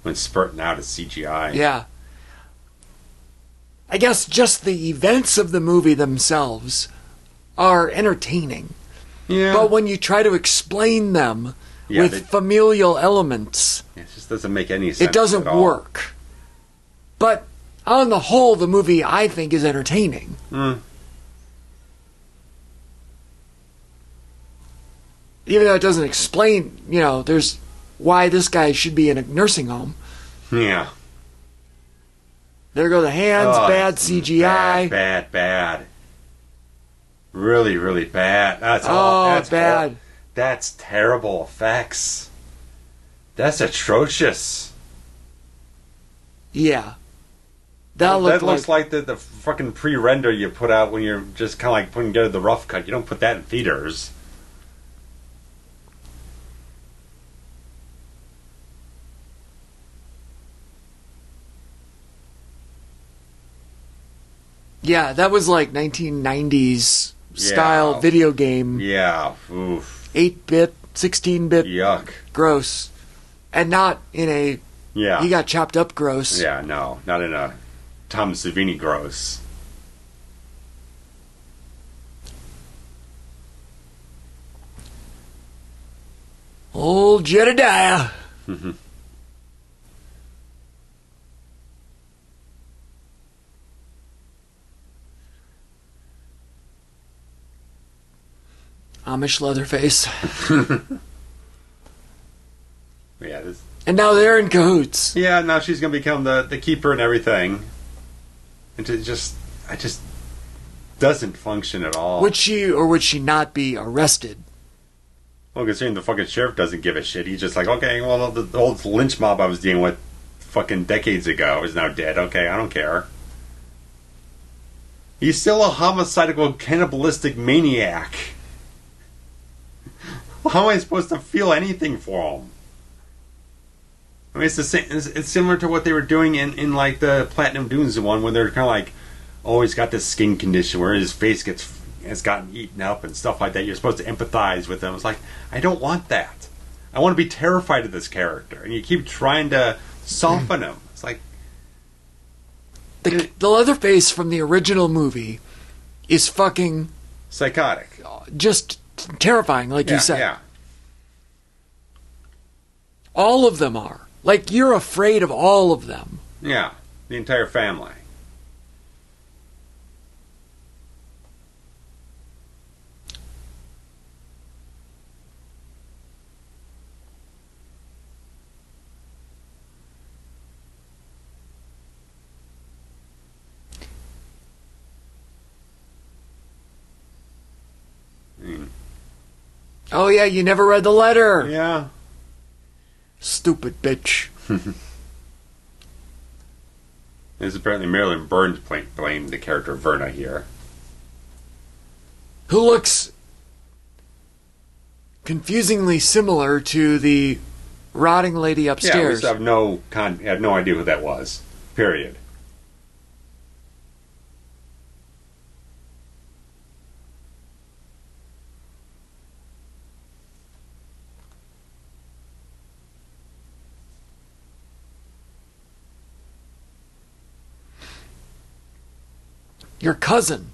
S1: When spurting out as CGI.
S2: Yeah. I guess just the events of the movie themselves are entertaining.
S1: Yeah.
S2: But when you try to explain them with familial elements...
S1: It just doesn't make any sense.
S2: It doesn't work. But on the whole, the movie, I think, is entertaining. Even though it doesn't explain, there's why this guy should be in a nursing home.
S1: Yeah.
S2: There go the hands, bad CGI.
S1: Bad. Really, really bad. That's all. That's
S2: bad.
S1: That's terrible effects. That's atrocious.
S2: Yeah.
S1: That looks like the fucking pre-render you put out when you're just kind of like putting together the rough cut. You don't put that in theaters.
S2: Yeah, that was like 1990s style video game.
S1: Yeah. Oof.
S2: 8-bit, 16-bit.
S1: Yuck.
S2: Gross. And not in a...
S1: Yeah.
S2: He got chopped up gross.
S1: Yeah, no. Not in a Tom Savini gross.
S2: Old Jedediah. Amish Leatherface.
S1: Yeah,
S2: and now they're in cahoots.
S1: Yeah, now she's going to become the keeper and everything. And it just doesn't function at all.
S2: Would she or would she not be arrested?
S1: Well, considering the fucking sheriff doesn't give a shit. He's just like, okay, well, the old lynch mob I was dealing with fucking decades ago is now dead. Okay, I don't care. He's still a homicidal, cannibalistic maniac. How am I supposed to feel anything for him? I mean, it's the same. It's similar to what they were doing in like the Platinum Dunes one, where they're kind of like, oh, he's got this skin condition where his face has gotten eaten up and stuff like that. You're supposed to empathize with him. It's like, I don't want that. I want to be terrified of this character, and you keep trying to soften him. It's like
S2: the Leatherface from the original movie is fucking
S1: psychotic,
S2: just terrifying, like you said.
S1: Yeah.
S2: All of them are. Like, you're afraid of all of them.
S1: Yeah, the entire family.
S2: Oh, yeah, you never read the letter.
S1: Yeah.
S2: Stupid bitch.
S1: There's apparently Marilyn Burns playing the character Verna here.
S2: Who looks confusingly similar to the rotting lady upstairs.
S1: Yeah, we have no idea who that was. Period.
S2: Your cousin.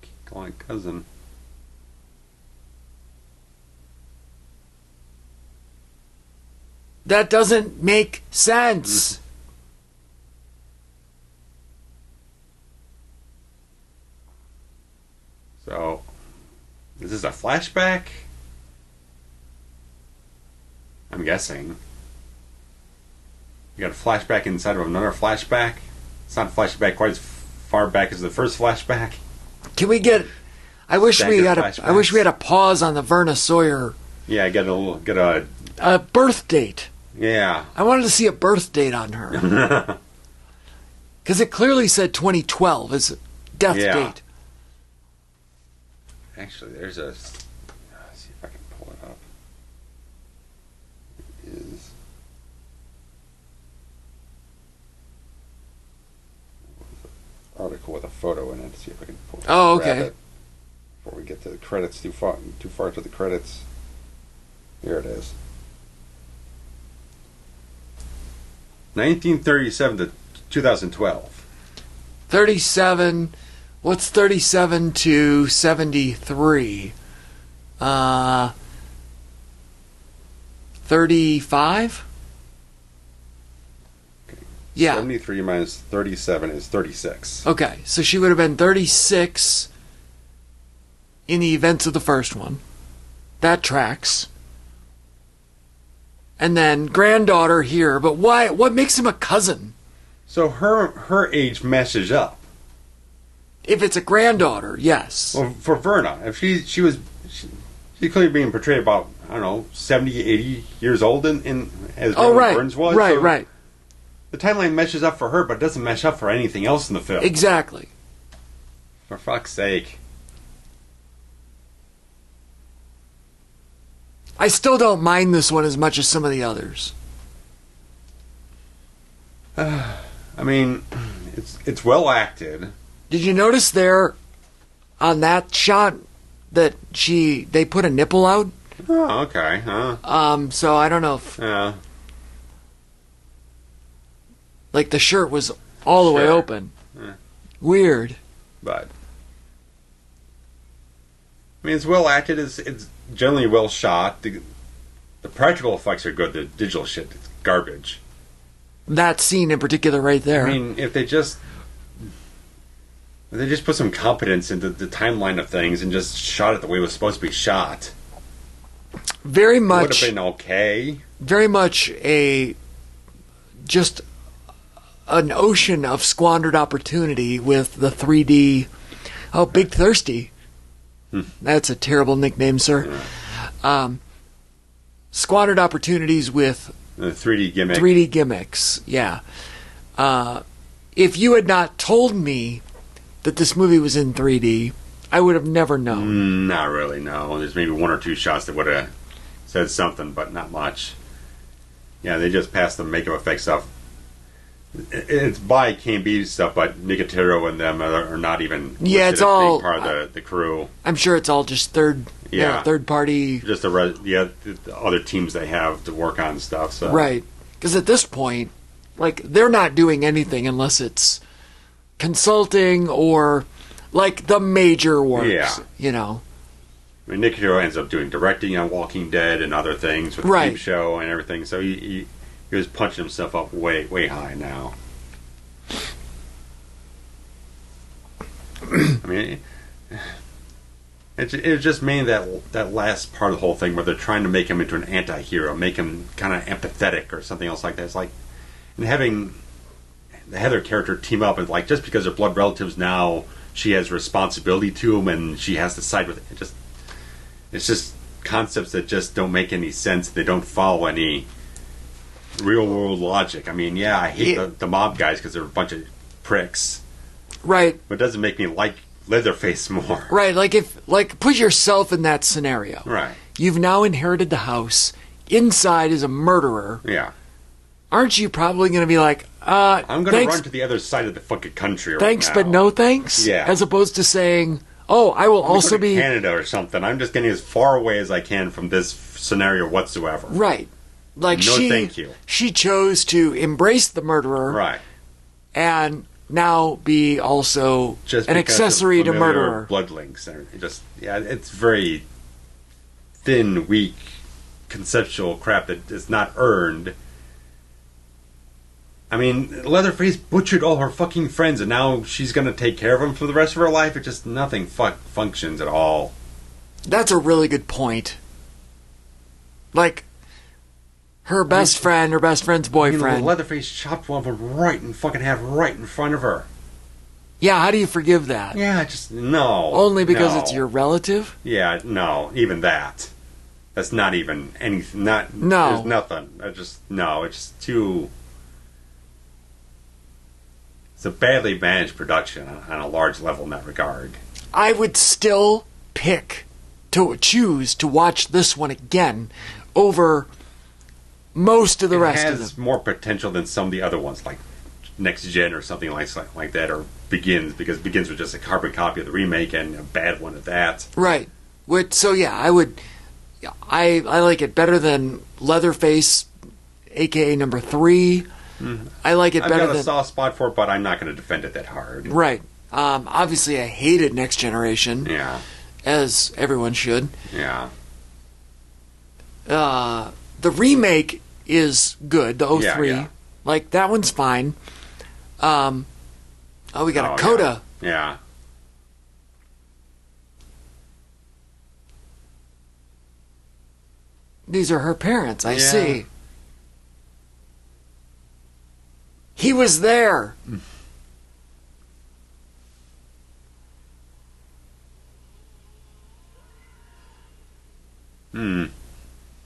S1: Keep calling cousin.
S2: That doesn't make sense.
S1: So, is this a flashback? I'm guessing. You got a flashback inside of another flashback? It's not a flashback quite as far back as the first flashback.
S2: Can we get... I wish we had a pause on the Verna Sawyer.
S1: Yeah, get
S2: a birth date.
S1: Yeah.
S2: I wanted to see a birth date on her. Because it clearly said 2012 as a death date.
S1: Actually, there's a... Let's see if I can pull it up. It is... article with a photo in it. See if I can pull it.
S2: Oh, okay.
S1: Before we get to the credits, too far to the credits. Here it is. 1937 to 2012.
S2: 37. What's 37 to 73? 35?
S1: Okay.
S2: Yeah.
S1: 73 minus 37 is 36.
S2: Okay, so she would have been 36 in the events of the first one. That tracks. And then granddaughter here, but why? What makes him a cousin?
S1: So her age meshes up.
S2: If it's a granddaughter, yes.
S1: Well, for Verna, if she clearly being portrayed about, I don't know, 70, 80 years old in as
S2: right.
S1: Burns was.
S2: Right,
S1: so
S2: right.
S1: The timeline meshes up for her, but it doesn't mesh up for anything else in the film.
S2: Exactly.
S1: For fuck's sake.
S2: I still don't mind this one as much as some of the others.
S1: I mean, it's well acted.
S2: Did you notice there on that shot that they put a nipple out?
S1: Oh, okay.
S2: So I don't know if like the shirt was all the way open. Weird.
S1: But I mean, it's well acted. It's generally well shot. The practical effects are good. The digital shit is garbage.
S2: That scene in particular, right there.
S1: I mean, if they just put some competence into the timeline of things and just shot it the way it was supposed to be shot,
S2: very much
S1: it would have been okay.
S2: Very much just an ocean of squandered opportunity with the 3D. Oh, Big Thirsty. That's a terrible nickname, sir. Squandered opportunities with
S1: the 3D gimmick.
S2: 3D gimmicks, yeah. If you had not told me that this movie was in 3D, I would have never known.
S1: Not really, no. There's maybe one or two shots that would have said something, but not much. Yeah, they just passed the makeup effects stuff. It's by KMB stuff, but Nicotero and them are not even.
S2: Yeah, it's all
S1: part of the crew.
S2: I'm sure it's all just third party.
S1: Just the other teams they have to work on stuff. So.
S2: Right, because at this point, like they're not doing anything unless it's consulting or like the major works.
S1: Yeah,
S2: you know.
S1: I mean, Nicotero ends up doing directing on Walking Dead and other things with the Peep Show and everything. So he was punching himself up way, way high now. I mean, it just made that last part of the whole thing where they're trying to make him into an anti-hero, make him kind of empathetic or something else like that. It's like, and having the Heather character team up and like just because they're blood relatives now, she has responsibility to him and she has to side with it. It's just concepts that just don't make any sense. They don't follow any real world logic. I mean, yeah, I hate the mob guys because they're a bunch of pricks.
S2: Right.
S1: But it doesn't make me like Leatherface more.
S2: Right. Put yourself in that scenario.
S1: Right.
S2: You've now inherited the house. Inside is a murderer.
S1: Yeah.
S2: Aren't you probably going to be like,
S1: I'm going to run to the other side of the fucking country right
S2: thanks,
S1: now.
S2: but no thanks?
S1: Yeah.
S2: As opposed to saying, oh, I will also be...
S1: Canada or something. I'm just getting as far away as I can from this scenario whatsoever.
S2: Right. Like
S1: no, thank you.
S2: She chose to embrace the murderer.
S1: Right.
S2: And now be also just an accessory to murderer.
S1: Blood links. It's very thin, weak, conceptual crap that is not earned. I mean, Leatherface butchered all her fucking friends, and now she's going to take care of them for the rest of her life. It just nothing functions at all.
S2: That's a really good point. Like, her best friend's boyfriend.
S1: Leatherface chopped one of them right in fucking half, right in front of her.
S2: Yeah, how do you forgive that?
S1: Yeah, just no.
S2: Only because it's your relative?
S1: Yeah, no, even that. That's not even anything. No. There's nothing. It's just too. It's a badly managed production on a large level in that regard.
S2: I would still choose to watch this one again over most of the rest of them. It has
S1: more potential than some of the other ones, like Next Gen or something like that, or Begins, because Begins was just a carbon copy of the remake and a bad one at that.
S2: Right. I like it better than Leatherface, a.k.a. number 3. I like it better than...
S1: I've got a soft spot for it, but I'm not going to defend it that hard.
S2: Right. Obviously, I hated Next Generation.
S1: Yeah.
S2: As everyone should.
S1: Yeah.
S2: The remake is good, the 03.
S1: Yeah.
S2: Like, that one's fine. We got a coda.
S1: Yeah.
S2: These are her parents, I see. He was there.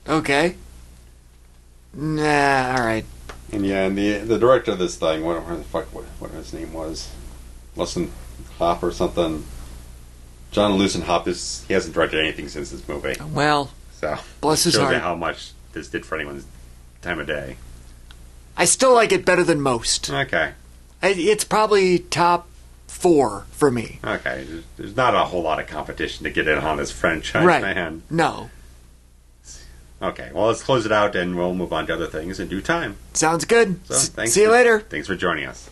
S2: Okay. Nah, alright.
S1: And the director of this thing, what his name was, Luessenhop or something. John Luessenhop, he hasn't directed anything since this movie.
S2: Well,
S1: so
S2: bless his heart.
S1: Shows you how much this did for anyone's time of day.
S2: I still like it better than most.
S1: Okay.
S2: It's probably top 4 for me.
S1: Okay. There's not a whole lot of competition to get in on this franchise, man.
S2: No.
S1: Okay, well, let's close it out and we'll move on to other things in due time.
S2: Sounds good.
S1: So,
S2: see you later.
S1: Thanks for joining us.